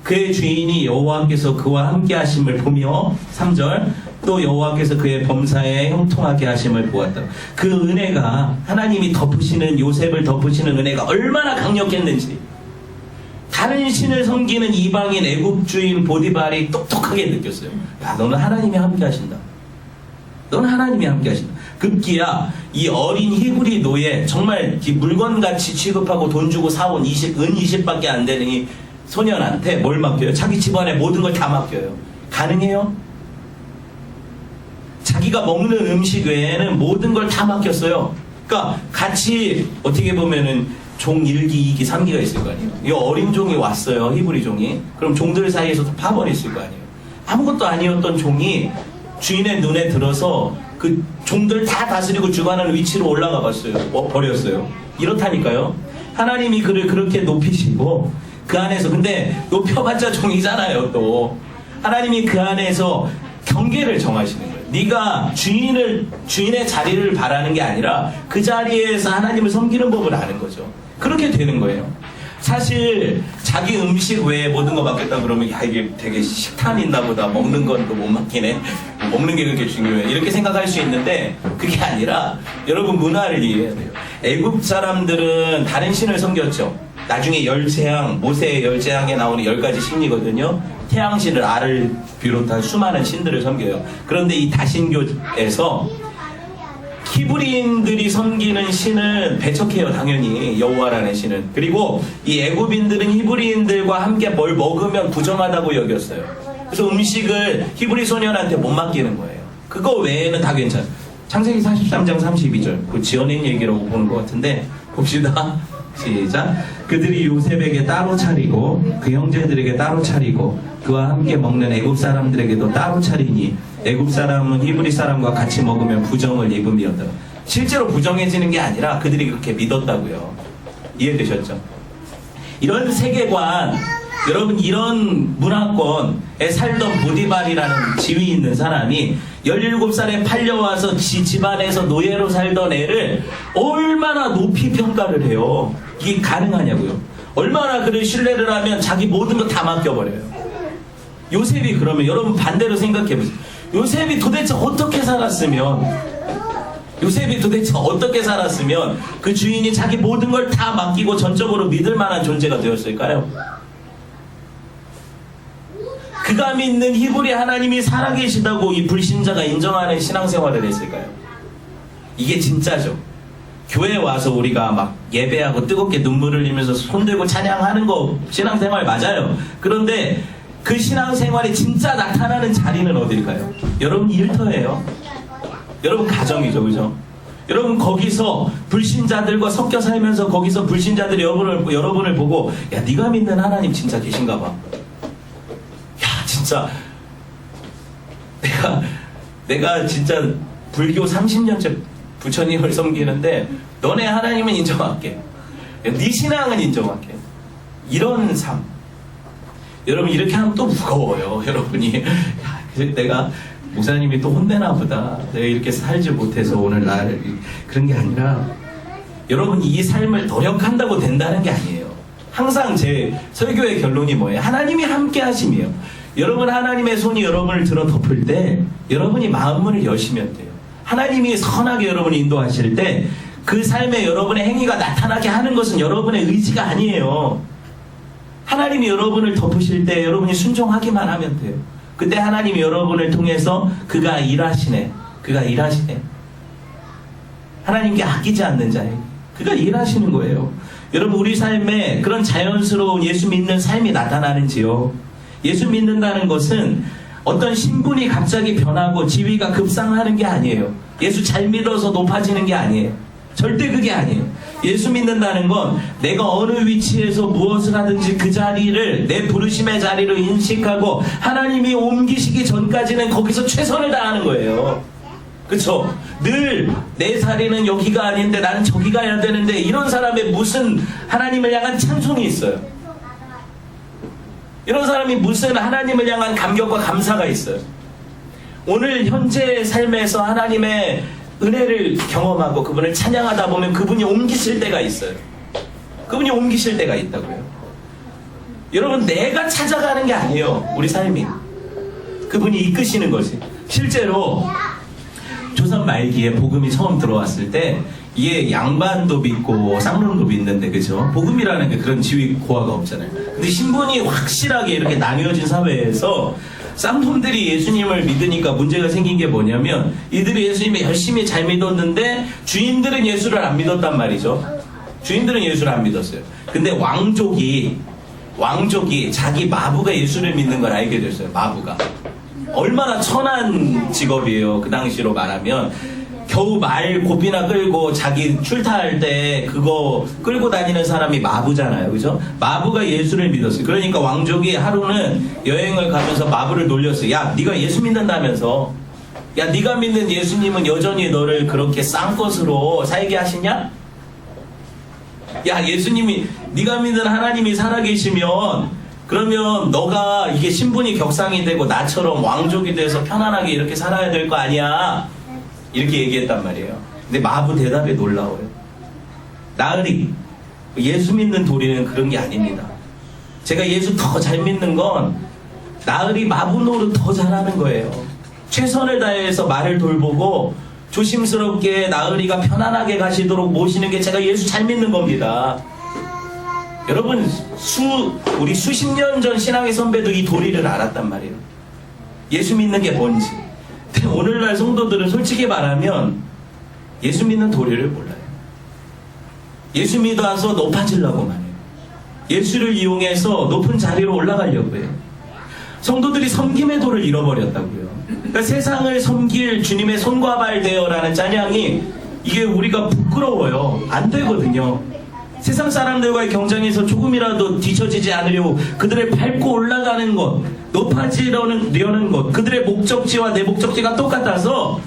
그의 주인이 여호와께서 그와 함께 하심을 보며 3절 또 여호와께서 그의 범사에 형통하게 하심을 보았다. 그 은혜가 하나님이 덮으시는 요셉을 덮으시는 은혜가 얼마나 강력했는지 다른 신을 섬기는 이방인 애굽주인 보디발이 똑똑하게 느꼈어요. 야, 너는 하나님이 함께 하신다. 너는 하나님이 함께 하신다. 급기야 이 어린 히브리 노예 정말 물건같이 취급하고 돈 주고 사온 은 20밖에 안 되는 이 소년한테 뭘 맡겨요? 자기 집안의 모든 걸 다 맡겨요. 가능해요? 자기가 먹는 음식 외에는 모든 걸 다 맡겼어요. 그러니까 같이 어떻게 보면은 종 1기, 2기, 3기가 있을 거 아니에요. 이 어린 종이 왔어요. 히브리 종이. 그럼 종들 사이에서도 파벌했을 거 아니에요. 아무것도 아니었던 종이 주인의 눈에 들어서 그 종들 다 다스리고 주관하는 위치로 올라가 봤어요. 버렸어요. 이렇다니까요. 하나님이 그를 그렇게 높이시고 그 안에서 근데 높여봤자 종이잖아요. 또 하나님이 그 안에서 경계를 정하시는 거예요. 네가 주인의 자리를 바라는 게 아니라 그 자리에서 하나님을 섬기는 법을 아는 거죠. 그렇게 되는 거예요. 사실 자기 음식 외에 모든 거 맡겼다 그러면 야 이게 되게 식탐이 있나 보다. 먹는 건 또 못 맡기네. 먹는 게 그렇게 중요해. 이렇게 생각할 수 있는데 그게 아니라 여러분 문화를 이해해야 돼요. 애굽 사람들은 다른 신을 섬겼죠. 나중에 열재앙, 모세의 열재앙에 나오는 10가지 신이거든요. 태양신을 알을 비롯한 수많은 신들을 섬겨요. 그런데 이 다신교에서 히브리인들이 섬기는 신은 배척해요. 당연히 여호와라는 신은. 그리고 이 애굽인들은 히브리인들과 함께 뭘 먹으면 부정하다고 여겼어요. 그래서 음식을 히브리 소년한테 못 맡기는 거예요. 그거 외에는 다 괜찮아요. 창세기 43장 32절 그 지어낸 얘기라고 보는 것 같은데 봅시다. 시작. 그들이 요셉에게 따로 차리고 그 형제들에게 따로 차리고 그와 함께 먹는 애굽 사람들에게도 따로 차리니 애굽 사람은 히브리 사람과 같이 먹으면 부정을 입음이었다. 실제로 부정해지는 게 아니라 그들이 그렇게 믿었다고요. 이해되셨죠? 이런 세계관, 여러분 이런 문화권에 살던 보디발이라는 지위 있는 사람이 17살에 팔려와서 집안에서 노예로 살던 애를 얼마나 높이 평가를 해요. 이게 가능하냐고요. 얼마나 그를 신뢰를 하면 자기 모든 거 다 맡겨버려요. 요셉이 그러면 여러분 반대로 생각해보세요. 요셉이 도대체 어떻게 살았으면 그 주인이 자기 모든 걸 다 맡기고 전적으로 믿을 만한 존재가 되었을까요? 그가 믿는 히브리 하나님이 살아계시다고 이 불신자가 인정하는 신앙생활을 했을까요? 이게 진짜죠. 교회에 와서 우리가 막 예배하고 뜨겁게 눈물을 흘리면서 손들고 찬양하는 거 신앙생활 맞아요. 그런데 그 신앙생활이 진짜 나타나는 자리는 어딜까요? 여러분 일터예요. 여러분 가정이죠. 그죠? 여러분 거기서 불신자들과 섞여 살면서 거기서 불신자들이 여러분을 보고 야 네가 믿는 하나님 진짜 계신가 봐. 진짜 내가 진짜 불교 30년째 부처님을 섬기는데 너네 하나님은 인정할게. 네 신앙은 인정할게. 이런 삶. 여러분 이렇게 하면 또 무거워요. 여러분이 내가 목사님이 또 혼내나 보다. 내가 이렇게 살지 못해서 오늘날 그런 게 아니라 여러분 이 삶을 노력한다고 된다는 게 아니에요. 항상 제 설교의 결론이 뭐예요? 하나님이 함께 하심이에요. 여러분 하나님의 손이 여러분을 들어 덮을 때 여러분이 마음문을 여시면 돼요. 하나님이 선하게 여러분을 인도하실 때 그 삶에 여러분의 행위가 나타나게 하는 것은 여러분의 의지가 아니에요. 하나님이 여러분을 덮으실 때 여러분이 순종하기만 하면 돼요. 그때 하나님이 여러분을 통해서 그가 일하시네. 하나님께 아끼지 않는 자예요. 그가 일하시는 거예요. 여러분 우리 삶에 그런 자연스러운 예수 믿는 삶이 나타나는지요. 예수 믿는다는 것은 어떤 신분이 갑자기 변하고 지위가 급상하는 게 아니에요. 예수 잘 믿어서 높아지는 게 아니에요. 절대 그게 아니에요. 예수 믿는다는 건 내가 어느 위치에서 무엇을 하든지 그 자리를 내 부르심의 자리로 인식하고 하나님이 옮기시기 전까지는 거기서 최선을 다하는 거예요. 그쵸? 늘 내 자리는 여기가 아닌데 나는 저기 가야 되는데 이런 사람의 무슨 하나님을 향한 찬송이 있어요. 이런 사람이 무슨 하나님을 향한 감격과 감사가 있어요. 오늘 현재 삶에서 하나님의 은혜를 경험하고 그분을 찬양하다 보면 그분이 옮기실 때가 있어요. 그분이 옮기실 때가 있다고요. 여러분, 내가 찾아가는 게 아니에요. 우리 삶이. 그분이 이끄시는 것이. 실제로 조선 말기에 복음이 처음 들어왔을 때 이게 양반도 믿고 쌍놈도 믿는데, 그죠? 복음이라는 게 그런 지위 고하가 없잖아요. 근데 신분이 확실하게 이렇게 나뉘어진 사회에서 쌍놈들이 예수님을 믿으니까 문제가 생긴 게 뭐냐면, 이들이 예수님을 열심히 잘 믿었는데 주인들은 예수를 안 믿었단 말이죠. 주인들은 예수를 안 믿었어요. 근데 왕족이 자기 마부가 예수를 믿는 걸 알게 됐어요. 마부가. 얼마나 천한 직업이에요. 그 당시로 말하면. 겨우 말 고삐나 끌고 자기 출타할 때 그거 끌고 다니는 사람이 마부잖아요. 그죠? 마부가 예수를 믿었어요. 그러니까 왕족이 하루는 여행을 가면서 마부를 놀렸어요. 야, 네가 예수 믿는다면서. 야, 네가 믿는 예수님은 여전히 너를 그렇게 쌍것으로 살게 하시냐? 야, 예수님이, 네가 믿는 하나님이 살아계시면 그러면 너가 이게 신분이 격상이 되고 나처럼 왕족이 돼서 편안하게 이렇게 살아야 될 거 아니야? 이렇게 얘기했단 말이에요. 근데 마부 대답에 놀라워요. 나으리, 예수 믿는 도리는 그런 게 아닙니다. 제가 예수 더 잘 믿는 건 나으리 마부 노릇 더 잘하는 거예요. 최선을 다해서 말을 돌보고 조심스럽게 나으리가 편안하게 가시도록 모시는 게 제가 예수 잘 믿는 겁니다. 여러분, 우리 수십 년 전 신앙의 선배도 이 도리를 알았단 말이에요. 예수 믿는 게 뭔지. 근데 오늘날 성도들은 솔직히 말하면 예수 믿는 도리를 몰라요. 예수 믿어서 높아지려고만 해요. 예수를 이용해서 높은 자리로 올라가려고 해요. 성도들이 섬김의 도를 잃어버렸다고요. 그러니까 세상을 섬길 주님의 손과 발 되어라는 찬양이, 이게 우리가 부끄러워요. 안 되거든요. 세상 사람들과의 경쟁에서 조금이라도 뒤처지지 않으려고 그들을 밟고 올라가는 것, 높아지려는 것, 그들의 목적지와 내 목적지가 똑같아서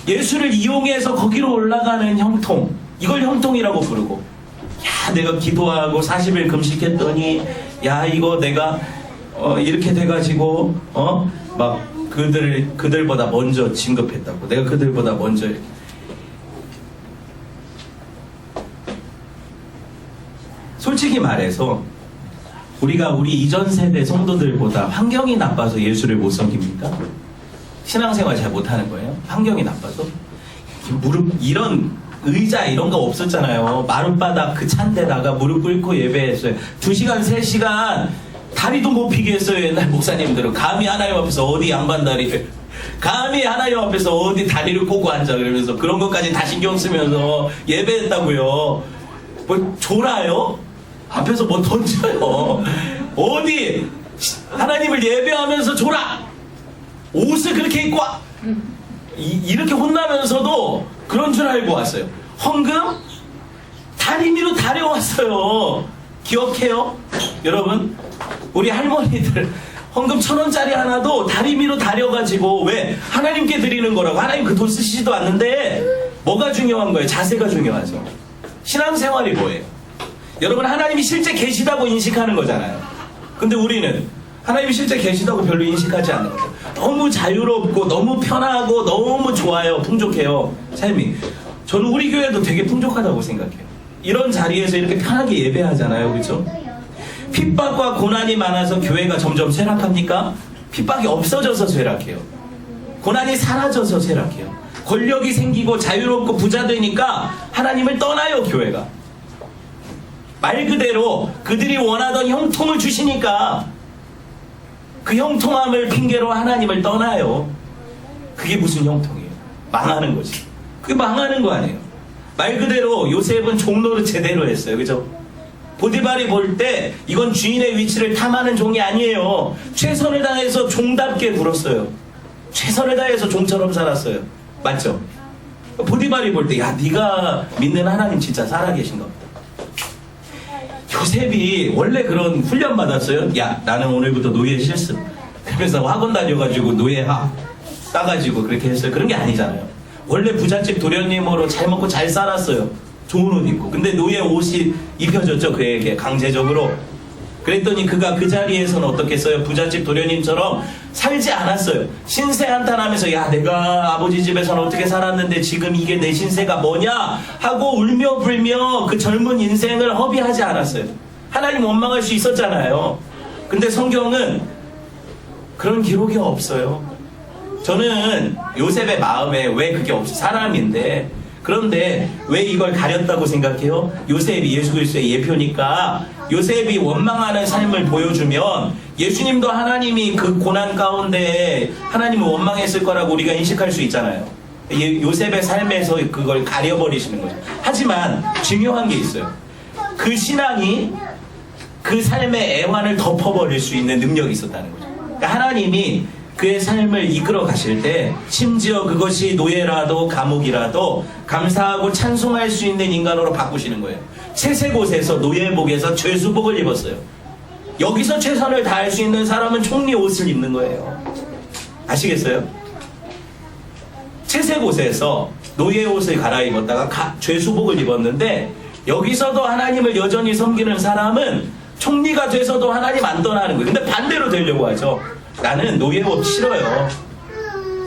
예수를 이용해서 거기로 올라가는 형통, 이걸 형통이라고 부르고, 야, 내가 기도하고 40일 금식했더니 야, 이거 내가 이렇게 돼가지고 막 그들보다 먼저 진급했다고, 내가 그들보다 먼저 이렇게. 솔직히 말해서 우리가 우리 이전 세대 성도들보다 환경이 나빠서 예수를 못 섬깁니까? 신앙생활 잘 못하는 거예요? 환경이 나빠서? 무릎, 이런 의자 이런 거 없었잖아요. 마룻바닥 그 찬데다가 무릎 꿇고 예배했어요. 2시간 3시간 다리도 못 피게 했어요. 옛날 목사님들은 감히 하나님 앞에서 어디 양반 다리를, 감히 하나님 앞에서 어디 다리를 꼬고 앉아, 그러면서 그런 것까지 다 신경 쓰면서 예배했다고요. 뭐 졸아요? 앞에서 뭐 던져요? 어디 하나님을 예배하면서 졸아! 옷을 그렇게 입고 와! 이렇게 혼나면서도 그런 줄 알고 왔어요. 헌금? 다리미로 다려왔어요. 기억해요? 여러분, 우리 할머니들 헌금 1,000원짜리 하나도 다리미로 다려가지고, 왜? 하나님께 드리는 거라고. 하나님 그 돈 쓰시지도 않는데 뭐가 중요한 거예요? 자세가 중요하죠. 신앙생활이 뭐예요? 여러분, 하나님이 실제 계시다고 인식하는 거잖아요. 근데 우리는 하나님이 실제 계시다고 별로 인식하지 않는 거죠. 너무 자유롭고 너무 편하고 너무 좋아요. 풍족해요, 삶이. 저는 우리 교회도 되게 풍족하다고 생각해요. 이런 자리에서 이렇게 편하게 예배하잖아요. 그렇죠? 핍박과 고난이 많아서 교회가 점점 쇠락합니까? 핍박이 없어져서 쇠락해요. 고난이 사라져서 쇠락해요. 권력이 생기고 자유롭고 부자 되니까 하나님을 떠나요, 교회가. 말 그대로 그들이 원하던 형통을 주시니까 그 형통함을 핑계로 하나님을 떠나요. 그게 무슨 형통이에요? 망하는 거지. 그게 망하는 거 아니에요. 말 그대로 요셉은 종노릇 제대로 했어요. 그죠? 보디발이 볼 때 이건 주인의 위치를 탐하는 종이 아니에요. 최선을 다해서 종답게 굴었어요. 최선을 다해서 종처럼 살았어요. 맞죠? 보디발이 볼 때, 야, 네가 믿는 하나님 진짜 살아계신가 보다. 요셉이 원래 그런 훈련 받았어요. 야, 나는 오늘부터 노예 실습. 그래서 학원 다녀가지고 노예학 따가지고 그렇게 했어요. 그런 게 아니잖아요. 원래 부잣집 도련님으로 잘 먹고 잘 살았어요. 좋은 옷 입고. 근데 노예 옷이 입혀졌죠, 그에게 강제적으로. 그랬더니 그가 그 자리에서는 어떻겠어요? 부잣집 도련님처럼 살지 않았어요. 신세 한탄하면서 야 내가 아버지 집에서는 어떻게 살았는데 지금 이게 내 신세가 뭐냐 하고 울며 불며 그 젊은 인생을 허비하지 않았어요. 하나님 원망할 수 있었잖아요. 근데 성경은 그런 기록이 없어요. 저는 요셉의 마음에 왜 그게 없어? 사람인데. 그런데 왜 이걸 가렸다고 생각해요? 요셉이 예수 그리스도의 예표니까 요셉이 원망하는 삶을 보여주면 예수님도 하나님이 그 고난 가운데 하나님을 원망했을 거라고 우리가 인식할 수 있잖아요. 요셉의 삶에서 그걸 가려버리시는 거죠. 하지만 중요한 게 있어요. 그 신앙이 그 삶의 애환을 덮어버릴 수 있는 능력이 있었다는 거죠. 그러니까 하나님이 그의 삶을 이끌어 가실 때 심지어 그것이 노예라도 감옥이라도 감사하고 찬송할 수 있는 인간으로 바꾸시는 거예요. 채색옷에서 노예복에서 죄수복을 입었어요. 여기서 최선을 다할 수 있는 사람은 총리 옷을 입는 거예요. 아시겠어요? 채색옷에서 노예 옷을 갈아입었다가 죄수복을 입었는데 여기서도 하나님을 여전히 섬기는 사람은 총리가 돼서도 하나님 안 떠나는 거예요. 근데 반대로 되려고 하죠. 나는 노예 옷 싫어요.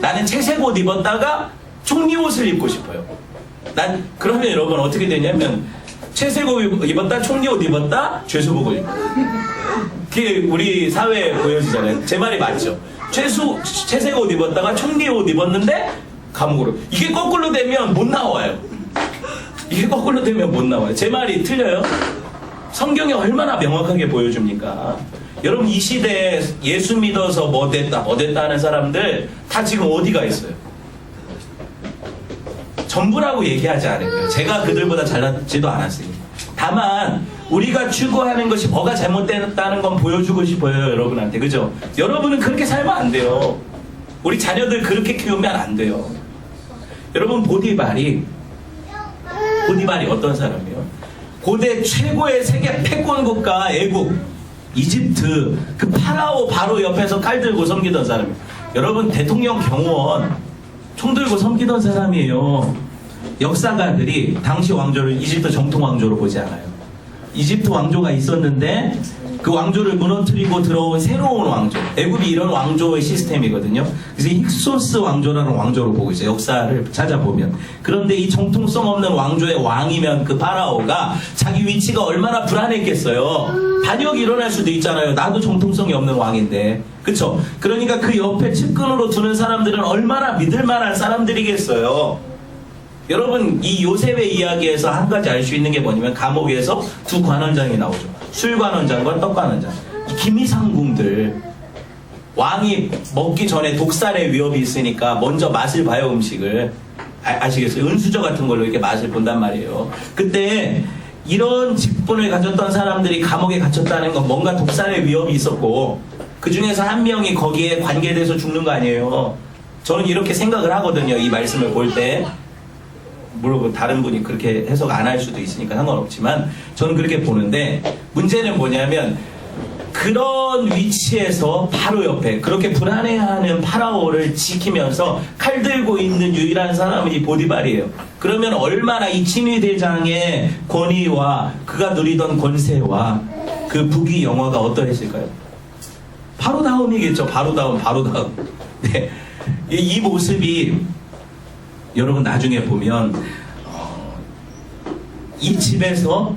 나는 채색 옷 입었다가 총리 옷을 입고 싶어요. 그러면 여러분 어떻게 되냐면 채색 옷 입었다, 총리 옷 입었다, 죄수복을 입고. 그게 우리 사회에 보여지잖아요. 제 말이 맞죠? 채색 옷 입었다가 총리 옷 입었는데 감옥으로. 이게 거꾸로 되면 못 나와요. 이게 거꾸로 되면 못 나와요. 제 말이 틀려요? 성경이 얼마나 명확하게 보여줍니까? 여러분 이 시대에 예수 믿어서 뭐 됐다 하는 사람들 다 지금 어디가 있어요? 전부라고 얘기하지 않을게요. 제가 그들보다 잘나지도 않았으니. 다만 우리가 추구하는 것이 뭐가 잘못됐다는 건 보여주고 싶어요. 여러분한테. 그죠? 여러분은 그렇게 살면 안 돼요. 우리 자녀들 그렇게 키우면 안 돼요. 여러분 보디발이 어떤 사람이에요? 고대 최고의 세계 패권 국가 애국 이집트 그 파라오 바로 옆에서 칼 들고 섬기던 사람이에요. 여러분 대통령 경호원 총 들고 섬기던 사람이에요. 역사가들이 당시 왕조를 이집트 정통 왕조로 보지 않아요. 이집트 왕조가 있었는데 그 왕조를 무너뜨리고 들어온 새로운 왕조, 애굽이 이런 왕조의 시스템이거든요. 그래서 힉소스 왕조라는 왕조로 보고 있어요. 역사를 찾아보면. 그런데 이 정통성 없는 왕조의 왕이면 그 파라오가 자기 위치가 얼마나 불안했겠어요. 반역이 일어날 수도 있잖아요. 나도 정통성이 없는 왕인데. 그쵸? 그러니까 그 옆에 측근으로 두는 사람들은 얼마나 믿을 만한 사람들이겠어요. 여러분 이 요셉의 이야기에서 한 가지 알 수 있는 게 뭐냐면 감옥에서 두 관원장이 나오죠. 술관원장과 떡관원장. 이 기미상궁들 왕이 먹기 전에 독살의 위협이 있으니까 먼저 맛을 봐요. 음식을 아시겠어요? 은수저 같은 걸로 이렇게 맛을 본단 말이에요. 그때 이런 직분을 가졌던 사람들이 감옥에 갇혔다는 건 뭔가 독살의 위협이 있었고 그 중에서 한 명이 거기에 관계돼서 죽는 거 아니에요. 저는 이렇게 생각을 하거든요. 이 말씀을 볼 때. 물론 다른 분이 그렇게 해석 안 할 수도 있으니까 상관없지만 저는 그렇게 보는데 문제는 뭐냐면 그런 위치에서 바로 옆에 그렇게 불안해하는 파라오를 지키면서 칼 들고 있는 유일한 사람은 이 보디발이에요. 그러면 얼마나 이 친위대장의 권위와 그가 누리던 권세와 그 부귀 영화가 어떠했을까요? 바로 다음이겠죠. 바로 다음. 네. 이 모습이 여러분 나중에 보면 이 집에서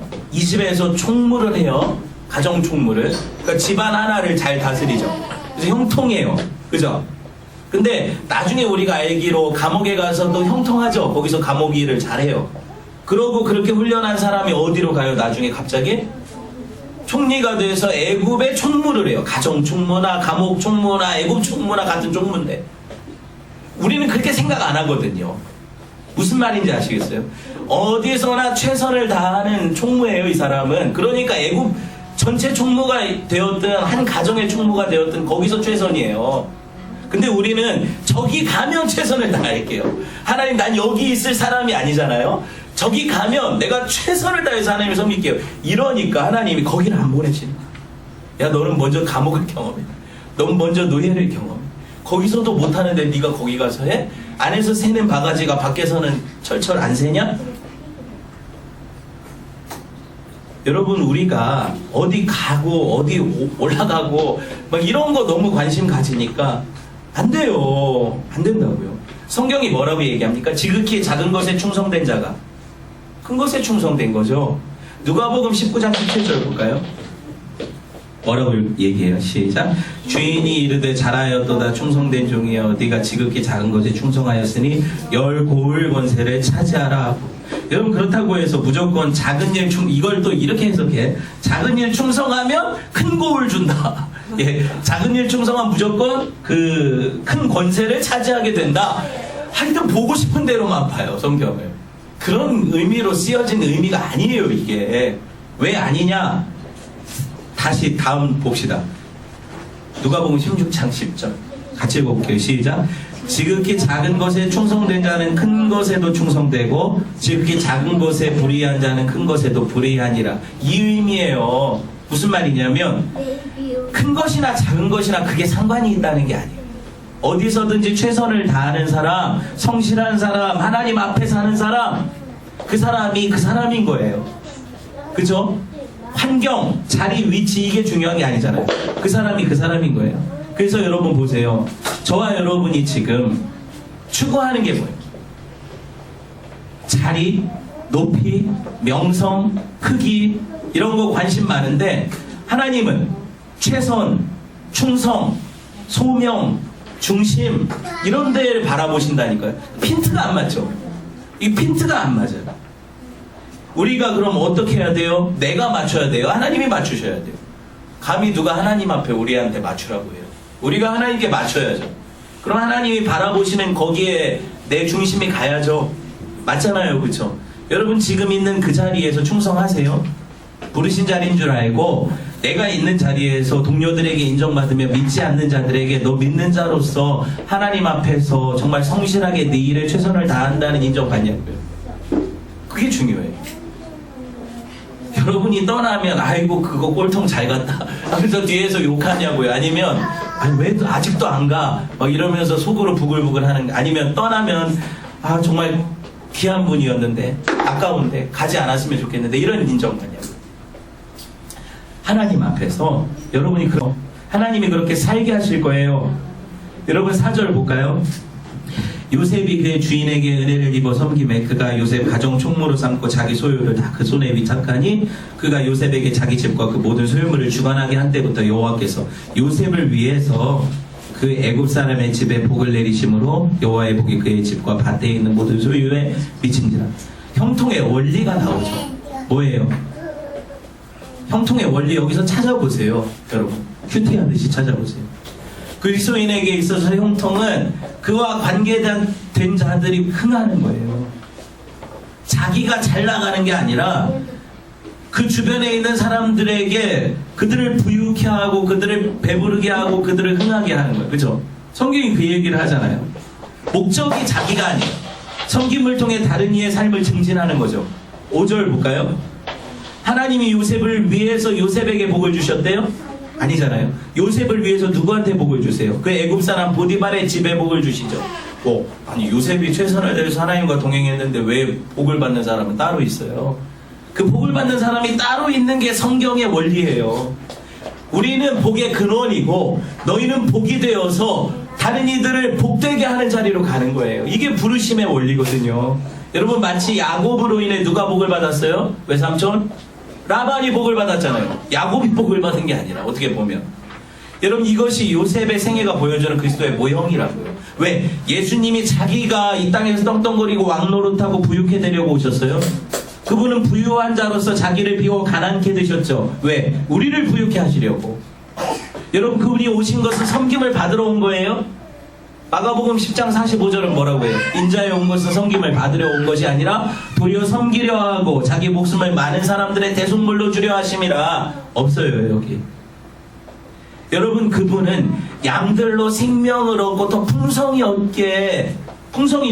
총무를 해요. 가정 총무를. 그러니까 집안 하나를 잘 다스리죠. 그래서 형통해요. 그죠? 근데 나중에 우리가 알기로 감옥에 가서도 형통하죠. 거기서 감옥 일을 잘해요. 그러고 그렇게 훈련한 사람이 어디로 가요? 나중에 갑자기 총리가 돼서 애굽의 총무를 해요. 가정 총무나 감옥 총무나 애굽 총무나 같은 총무인데 우리는 그렇게 생각 안 하거든요. 무슨 말인지 아시겠어요? 어디서나 최선을 다하는 총무예요, 이 사람은. 그러니까 애굽 전체 총무가 되었든 한 가정의 총무가 되었든 거기서 최선이에요. 근데 우리는 저기 가면 최선을 다할게요. 하나님 난 여기 있을 사람이 아니잖아요. 저기 가면 내가 최선을 다해서 하나님을 섬길게요. 이러니까 하나님이 거기를 안 보내시는 거야. 야 너는 먼저 감옥을 경험해. 너는 먼저 노예를 경험해. 거기서도 못하는데 네가 거기 가서 해? 안에서 새는 바가지가 밖에서는 철철 안 새냐? 여러분 우리가 어디 가고 어디 올라가고 막 이런 거 너무 관심 가지니까 안 돼요. 안 된다고요. 성경이 뭐라고 얘기합니까? 지극히 작은 것에 충성된 자가 큰 것에 충성된 거죠. 누가복음 19장 17절 볼까요? 뭐라고 얘기해요? 시작. 주인이 이르되 잘하였도다 충성된 종이여 네가 지극히 작은 것에 충성하였으니 열 고을 권세를 차지하라. 여러분 그렇다고 해서 무조건 작은 일 이걸 또 이렇게 해석해. 작은 일 충성하면 큰 고을 준다. 예, 작은 일 충성하면 무조건 그 큰 권세를 차지하게 된다. 하여튼 보고 싶은 대로만 봐요, 성경을. 그런 의미로 쓰여진 의미가 아니에요, 이게. 왜 아니냐? 다시 다음 봅시다. 누가복음 16장 10절 같이 읽어볼게요. 시작. 지극히 작은 것에 충성된 자는 큰 것에도 충성되고 지극히 작은 것에 불의한 자는 큰 것에도 불의하니라. 이 의미예요. 무슨 말이냐면 큰 것이나 작은 것이나 그게 상관이 있다는 게 아니에요. 어디서든지 최선을 다하는 사람, 성실한 사람, 하나님 앞에 사는 사람, 그 사람이 그 사람인 거예요. 그죠? 환경, 자리, 위치 이게 중요한 게 아니잖아요. 그 사람이 그 사람인 거예요. 그래서 여러분 보세요. 저와 여러분이 지금 추구하는 게 뭐예요? 자리, 높이, 명성, 크기 이런 거 관심 많은데 하나님은 최선, 충성, 소명, 중심 이런 데를 바라보신다니까요. 핀트가 안 맞죠? 이 핀트가 안 맞아요. 우리가 그럼 어떻게 해야 돼요? 내가 맞춰야 돼요? 하나님이 맞추셔야 돼요? 감히 누가 하나님 앞에 우리한테 맞추라고 해요? 우리가 하나님께 맞춰야죠. 그럼 하나님이 바라보시는 거기에 내 중심이 가야죠. 맞잖아요, 그렇죠? 여러분 지금 있는 그 자리에서 충성하세요. 부르신 자리인 줄 알고 내가 있는 자리에서 동료들에게 인정받으며 믿지 않는 자들에게 너 믿는 자로서 하나님 앞에서 정말 성실하게 네 일에 최선을 다한다는 인정받냐고요. 그게 중요해요. 여러분이 떠나면 아이고 그거 꼴통 잘 갔다 그래서 뒤에서 욕하냐고요. 아니면 아니 왜 아직도 안 가? 막 이러면서 속으로 부글부글 하는 거. 아니면 떠나면 아 정말 귀한 분이었는데 아까운데 가지 않았으면 좋겠는데 이런 인정받냐고요. 하나님 앞에서 여러분이 하나님이 그렇게 살게 하실 거예요. 여러분 4절 볼까요? 요셉이 그의 주인에게 은혜를 입어 섬김에 그가 요셉 가정 총무로 삼고 자기 소유를 다 그 손에 위탁하니 그가 요셉에게 자기 집과 그 모든 소유물을 주관하게 한 때부터 여호와께서 요셉을 위해서 그 애굽 사람의 집에 복을 내리심으로 여호와의 복이 그의 집과 밭에 있는 모든 소유에 미친지라. 형통의 원리가 나오죠. 뭐예요? 형통의 원리 여기서 찾아보세요. 여러분 큐티하듯이 찾아보세요. 그리스도인에게 있어서 형통은 그와 관계된 자들이 흥하는 거예요. 자기가 잘 나가는 게 아니라 그 주변에 있는 사람들에게 그들을 부유케 하고 그들을 배부르게 하고 그들을 흥하게 하는 거예요. 그죠? 성경이 그 얘기를 하잖아요. 목적이 자기가 아니에요. 섬김을 통해 다른 이의 삶을 증진하는 거죠. 5절 볼까요? 하나님이 요셉을 위해서 요셉에게 복을 주셨대요? 아니잖아요. 요셉을 위해서 누구한테 복을 주세요? 그 애굽 사람 보디발의 집에 복을 주시죠. 아니 요셉이 최선을 다해서 하나님과 동행했는데 왜 복을 받는 사람은 따로 있어요? 그 복을 받는 사람이 따로 있는 게 성경의 원리예요. 우리는 복의 근원이고 너희는 복이 되어서 다른 이들을 복되게 하는 자리로 가는 거예요. 이게 부르심의 원리거든요. 여러분 마치 야곱으로 인해 누가 복을 받았어요? 외삼촌? 라반이 복을 받았잖아요. 야곱이 복을 받은 게 아니라 어떻게 보면 여러분 이것이 요셉의 생애가 보여주는 그리스도의 모형이라고요. 왜? 예수님이 자기가 이 땅에서 떵떵거리고 왕노릇하고 부유케 되려고 오셨어요? 그분은 부유한 자로서 자기를 비워 가난케 되셨죠. 왜? 우리를 부유케 하시려고. 여러분 그분이 오신 것은 섬김을 받으러 온 거예요? 마가복음 10장 45절은 뭐라고 해요? 인자에 온 것은 섬김을 받으려 온 것이 아니라 도리어 섬기려 하고 자기 목숨을 많은 사람들의 대속물로 주려 하심이라. 없어요 여기. 여러분 그분은 양들로 생명을 얻고 더 풍성히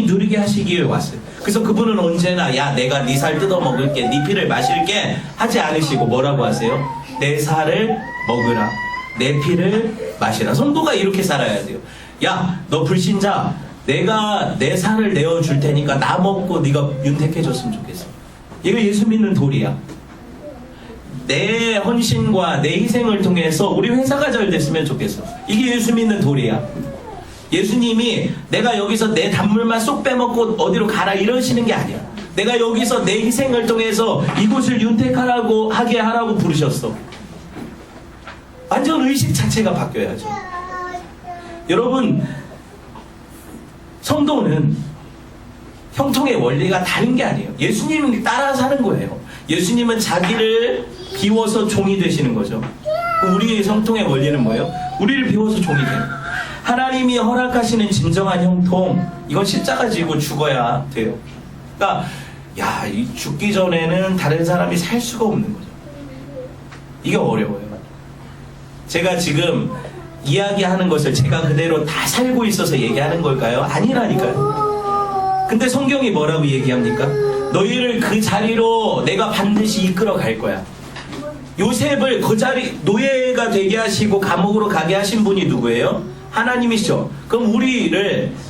누리게 하시기 위해 왔어요. 그래서 그분은 언제나 야 내가 네 살 뜯어 먹을게 네 피를 마실게 하지 않으시고 뭐라고 하세요? 내 살을 먹으라 내 피를 마시라. 성도가 이렇게 살아야 돼요. 야 너 불신자 내가 내 살을 내어줄 테니까 나 먹고 네가 윤택해줬으면 좋겠어. 이거 예수 믿는 도리야. 내 헌신과 내 희생을 통해서 우리 회사가 잘 됐으면 좋겠어. 이게 예수 믿는 도리야. 예수님이 내가 여기서 내 단물만 쏙 빼먹고 어디로 가라 이러시는 게 아니야. 내가 여기서 내 희생을 통해서 이곳을 윤택하라고 하게 하라고 부르셨어. 완전 의식 자체가 바뀌어야죠. 여러분, 성도는 형통의 원리가 다른 게 아니에요. 예수님 따라 사는 거예요. 예수님은 자기를 비워서 종이 되시는 거죠. 우리의 형통의 원리는 뭐예요? 우리를 비워서 종이 돼요. 하나님이 허락하시는 진정한 형통, 이건 십자가 지고 죽어야 돼요. 그러니까 이 죽기 전에는 다른 사람이 살 수가 없는 거죠. 이게 어려워요. 제가 지금 이야기하는 것을 제가 그대로 다 살고 있어서 얘기하는 걸까요? 아니라니까요. 근데 성경이 뭐라고 얘기합니까? 너희를 그 자리로 내가 반드시 이끌어 갈 거야. 요셉을 그 자리 노예가 되게 하시고 감옥으로 가게 하신 분이 누구예요? 하나님이시죠. 그럼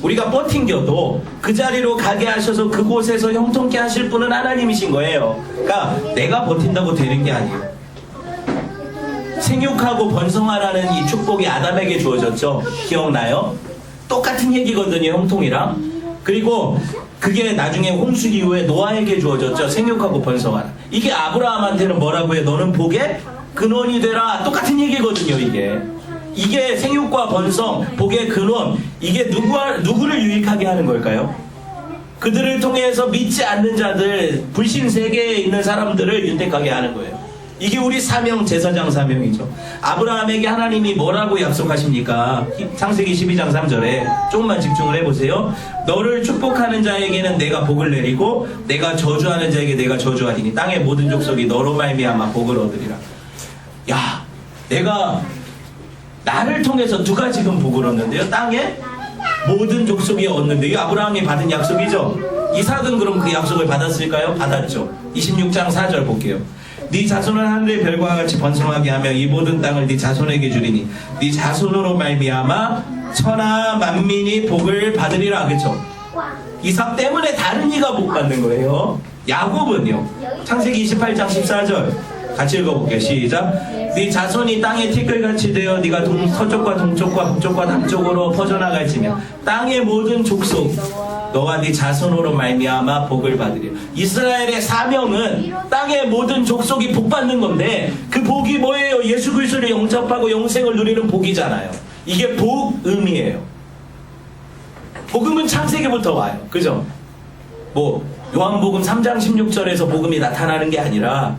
우리가 버팅겨도 그 자리로 가게 하셔서 그곳에서 형통케 하실 분은 하나님이신 거예요. 그러니까 내가 버틴다고 되는 게 아니에요. 생육하고 번성하라는 이 축복이 아담에게 주어졌죠. 기억나요? 똑같은 얘기거든요, 형통이랑. 그리고 그게 나중에 홍수 이후에 노아에게 주어졌죠. 생육하고 번성하라. 이게 아브라함한테는 뭐라고 해? 너는 복의 근원이 되라. 똑같은 얘기거든요, 이게 생육과 번성, 복의 근원, 이게 누구를 유익하게 하는 걸까요? 그들을 통해서 믿지 않는 자들, 불신 세계에 있는 사람들을 윤택하게 하는 거예요. 이게 우리 사명, 제사장 사명이죠. 아브라함에게 하나님이 뭐라고 약속하십니까? 창세기 12장 3절에 조금만 집중을 해보세요. 너를 축복하는 자에게는 내가 복을 내리고 내가 저주하는 자에게 내가 저주하리니 땅의 모든 족속이 너로 말미암아 복을 얻으리라. 나를 통해서 누가 지금 복을 얻는데요? 땅의 모든 족속이 얻는데 이 아브라함이 받은 약속이죠. 이삭은 그럼 그 약속을 받았을까요? 받았죠. 26장 4절 볼게요. 네 자손을 하늘의 별과 같이 번성하게 하며 이 모든 땅을 네 자손에게 주리니 네 자손으로 말미암아 천하 만민이 복을 받으리라. 그렇죠? 이삭 때문에 다른 이가 복 받는 거예요. 야곱은요. 창세기 28장 14절 같이 읽어볼게요. 시작. 네 자손이 땅의 티끌같이 되어 네가 서쪽과 동쪽과 북쪽과 남쪽으로 퍼져나갈지며 땅의 모든 족속 너와 네 자손으로 말미암아 복을 받으리라. 이스라엘의 사명은 땅의 모든 족속이 복 받는 건데 그 복이 뭐예요? 예수 그리스도를 영접하고 영생을 누리는 복이잖아요. 이게 복음이에요. 복음은 창세기부터 와요. 그죠? 요한복음 3장 16절에서 복음이 나타나는 게 아니라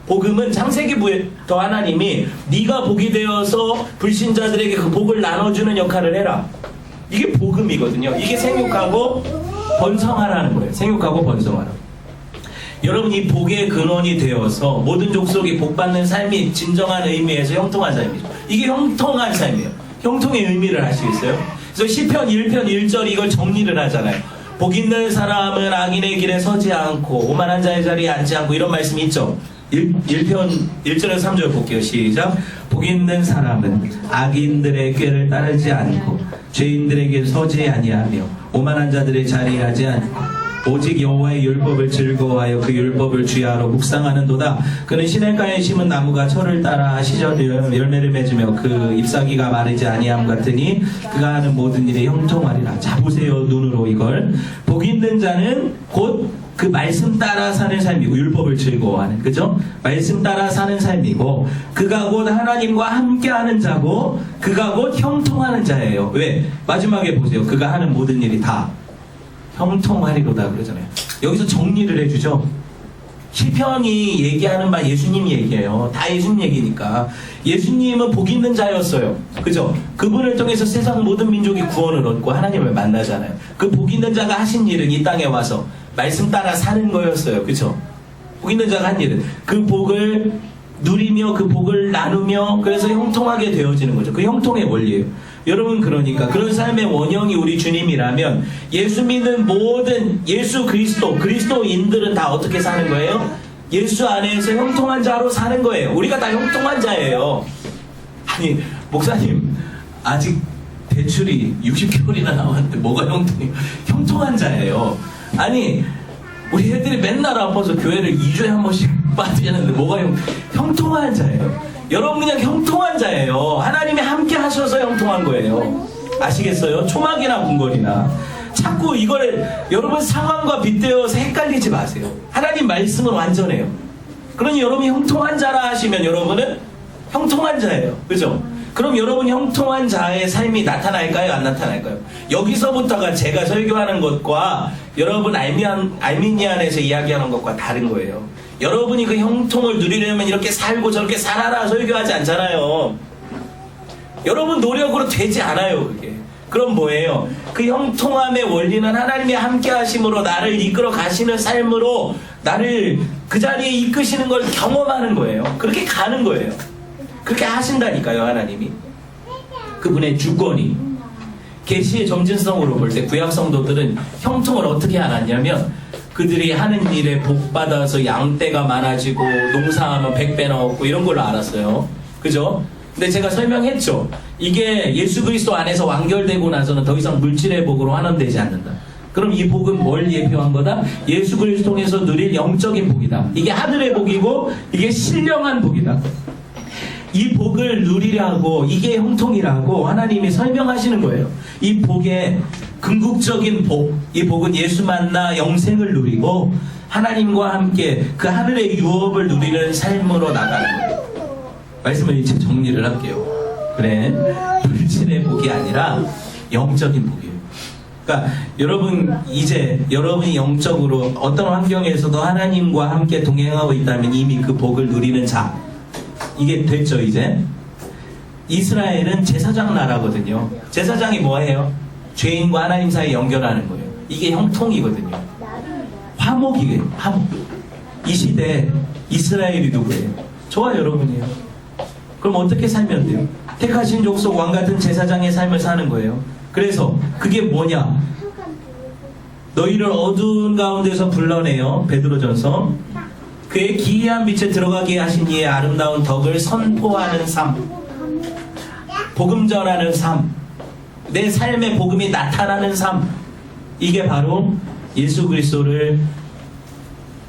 복음은 창세기부터 하나님이 네가 복이 되어서 불신자들에게 그 복을 나눠주는 역할을 해라. 이게 복음이거든요. 이게 생육하고 번성하라는 거예요. 생육하고 번성하라. 여러분, 이 복의 근원이 되어서 모든 족속이 복받는 삶이 진정한 의미에서 형통한 삶이죠. 이게 형통한 삶이에요. 형통의 의미를 아시겠어요? 그래서 시편 1편 1절 이걸 정리를 하잖아요. 복 있는 사람은 악인의 길에 서지 않고 오만한 자의 자리에 앉지 않고 이런 말씀이 있죠. 1편 1절에서 3절 볼게요. 시작. 복 있는 사람은 악인들의 꾀를 따르지 않고 죄인들에게 서지 아니하며 오만한 자들의 자리에 하지 않고 오직 여호와의 율법을 즐거워하여 그 율법을 주야로 묵상하는도다. 그는 시냇가에 심은 나무가 철을 따라 시절되어 열매를 맺으며 그 잎사귀가 마르지 아니함 같으니 그가 하는 모든 일에 형통하리라. 자 보세요. 눈으로 이걸. 복 있는 자는 곧 그 말씀 따라 사는 삶이고 율법을 즐거워하는, 그죠? 말씀 따라 사는 삶이고 그가 곧 하나님과 함께하는 자고 그가 곧 형통하는 자예요. 왜? 마지막에 보세요. 그가 하는 모든 일이 다 형통하리로다 그러잖아요. 여기서 정리를 해주죠. 시편이 얘기하는 바 예수님 얘기예요. 다 예수님 얘기니까. 예수님은 복 있는 자였어요. 그죠? 그분을 통해서 세상 모든 민족이 구원을 얻고 하나님을 만나잖아요. 그 복 있는 자가 하신 일은 이 땅에 와서 말씀 따라 사는 거였어요. 그죠? 복 있는 자가 한 일은 그 복을 누리며 그 복을 나누며 그래서 형통하게 되어지는 거죠. 그 형통의 원리예요. 여러분, 그러니까 그런 삶의 원형이 우리 주님이라면 예수 믿는 모든 예수 그리스도인들은 다 어떻게 사는 거예요? 예수 안에서 형통한 자로 사는 거예요. 우리가 다 형통한 자예요. 아니, 목사님 아직 대출이 60개월이나 남았는데 뭐가 형통한 자예요. 아니, 우리 애들이 맨날 아파서 교회를 2주에 한 번씩 빠지는데 뭐가 형통한 자예요. 여러분 그냥 형통한 자예요. 하나님이 함께 하셔서 형통한 거예요. 아시겠어요? 초막이나 궁궐이나 자꾸 이걸 여러분 상황과 빗대어서 헷갈리지 마세요. 하나님 말씀은 완전해요. 그러니 여러분이 형통한 자라 하시면 여러분은 형통한 자예요. 그죠? 그럼 여러분 형통한 자의 삶이 나타날까요? 안 나타날까요? 여기서부터가 제가 설교하는 것과 여러분 알미니안에서 이야기하는 것과 다른 거예요. 여러분이 그 형통을 누리려면 이렇게 살고 저렇게 살아라 설교하지 않잖아요. 여러분 노력으로 되지 않아요. 그게. 그럼 뭐예요? 그 형통함의 원리는 하나님이 함께 하심으로 나를 이끌어 가시는 삶으로 나를 그 자리에 이끄시는 걸 경험하는 거예요. 그렇게 가는 거예요. 그렇게 하신다니까요. 하나님이. 그분의 주권이. 계시의 점진성으로 볼 때 구약 성도들은 형통을 어떻게 알았냐면 그들이 하는 일에 복받아서 양떼가 많아지고 농사하면 100배나 얻고 이런 걸로 알았어요. 그죠? 근데 제가 설명했죠. 이게 예수 그리스도 안에서 완결되고 나서는 더 이상 물질의 복으로 환원되지 않는다. 그럼 이 복은 뭘 예표한 거다? 예수 그리스도 통해서 누릴 영적인 복이다. 이게 하늘의 복이고 이게 신령한 복이다. 이 복을 누리라고 이게 형통이라고 하나님이 설명하시는 거예요. 이 복의 궁극적인 복, 이 복은 예수 만나 영생을 누리고 하나님과 함께 그 하늘의 유업을 누리는 삶으로 나가는 거예요. 말씀을 이제 정리를 할게요. 그래, 물질의 복이 아니라 영적인 복이에요. 그러니까 여러분 이제 여러분이 영적으로 어떤 환경에서도 하나님과 함께 동행하고 있다면 이미 그 복을 누리는 자, 이게 됐죠. 이제 이스라엘은 제사장 나라거든요. 제사장이 뭐예요? 죄인과 하나님 사이 연결하는 거예요. 이게 형통이거든요. 화목이에요. 화목. 이 시대에 이스라엘이 누구예요? 저와 여러분이에요. 그럼 어떻게 살면 돼요? 택하신 족속 왕 같은 제사장의 삶을 사는 거예요. 그래서 그게 뭐냐? 너희를 어두운 가운데서 불러내어 베드로전서 그의 기이한 빛에 들어가게 하신 이의 아름다운 덕을 선포하는 삶, 복음 전하는 삶, 내 삶의 복음이 나타나는 삶, 이게 바로 예수 그리스도를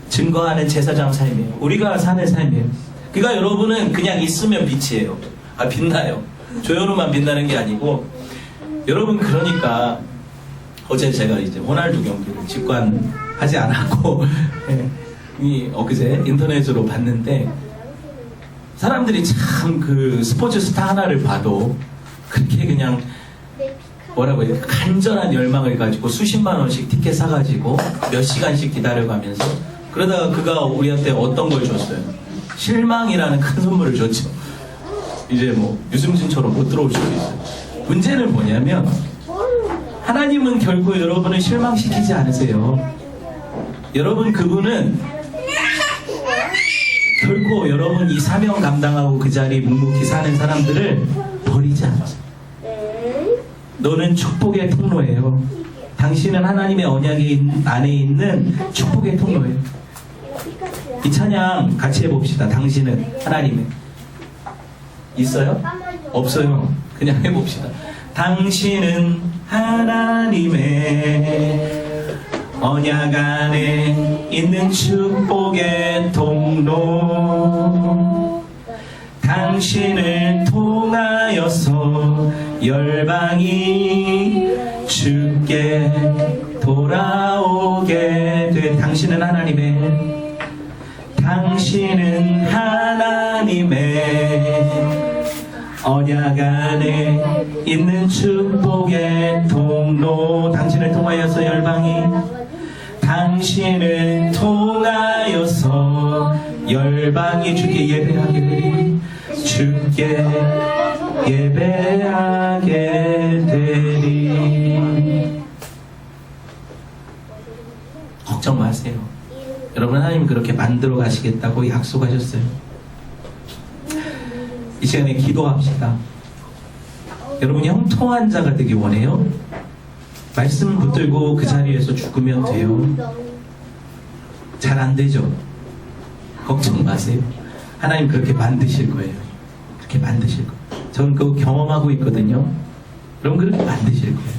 증거하는 제사장 삶이에요. 우리가 사는 삶이에요. 그러니까 여러분은 그냥 있으면 빛이에요. 빛나요. 조현우만 빛나는 게 아니고, 여러분 그러니까 어제 제가 이제 호날두 경기를 직관하지 않았고 엊그제 인터넷으로 봤는데 사람들이 참 그 스포츠 스타 하나를 봐도 그렇게 그냥 뭐라고 해야 돼? 간절한 열망을 가지고 수십만 원씩 티켓 사가지고 몇 시간씩 기다려가면서 그러다가 그가 우리한테 어떤 걸 줬어요? 실망이라는 큰 선물을 줬죠. 이제 뭐 유승준처럼 못 들어올 수도 있어요. 문제는 뭐냐면 하나님은 결코 여러분을 실망시키지 않으세요. 여러분 그분은 결코 여러분 이 사명 감당하고 그 자리에 묵묵히 사는 사람들을 버리지 않으세요. 너는 축복의 통로예요. 당신은 하나님의 언약이 안에 있는 축복의 통로예요. 이 찬양 같이 해봅시다. 당신은 하나님의 있어요? 없어요. 그냥 해봅시다. 당신은 하나님의 언약 안에 있는 축복의 통로, 당신을 통하여서 열방이 주께 돌아오게 돼. 당신은 하나님의 언약 안에 있는 축복의 통로, 당신을 통하여서 열방이, 당신을 통하여서 열방이 주께 예배하게 되리, 주께 예배하게 되리. 걱정 마세요. 여러분 하나님 그렇게 만들어 가시겠다고 약속하셨어요. 이 시간에 기도합시다. 여러분이 형통한 자가 되기 원해요? 말씀 붙들고 그 자리에서 죽으면 돼요. 잘 안 되죠? 걱정 마세요. 하나님 그렇게 만드실 거예요. 그렇게 만드실 거예요. 저는 그거 경험하고 있거든요. 여러분 그렇게 만드실 거예요.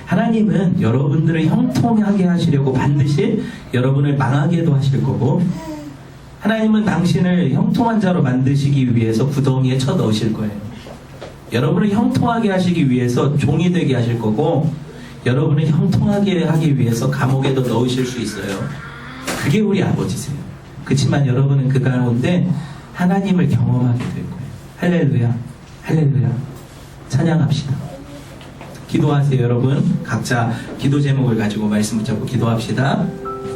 하나님은 여러분들을 형통하게 하시려고 반드시 여러분을 망하게도 하실 거고, 하나님은 당신을 형통한 자로 만드시기 위해서 구덩이에 쳐 넣으실 거예요. 여러분을 형통하게 하시기 위해서 종이 되게 하실 거고, 여러분을 형통하게 하기 위해서 감옥에도 넣으실 수 있어요. 그게 우리 아버지세요. 그렇지만 여러분은 그 가운데 하나님을 경험하게 될 거예요. 할렐루야, 할렐루야. 찬양합시다. 기도하세요, 여러분. 각자 기도 제목을 가지고 말씀 붙잡고 기도합시다.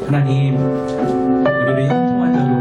하나님, 우리를 형통한 자로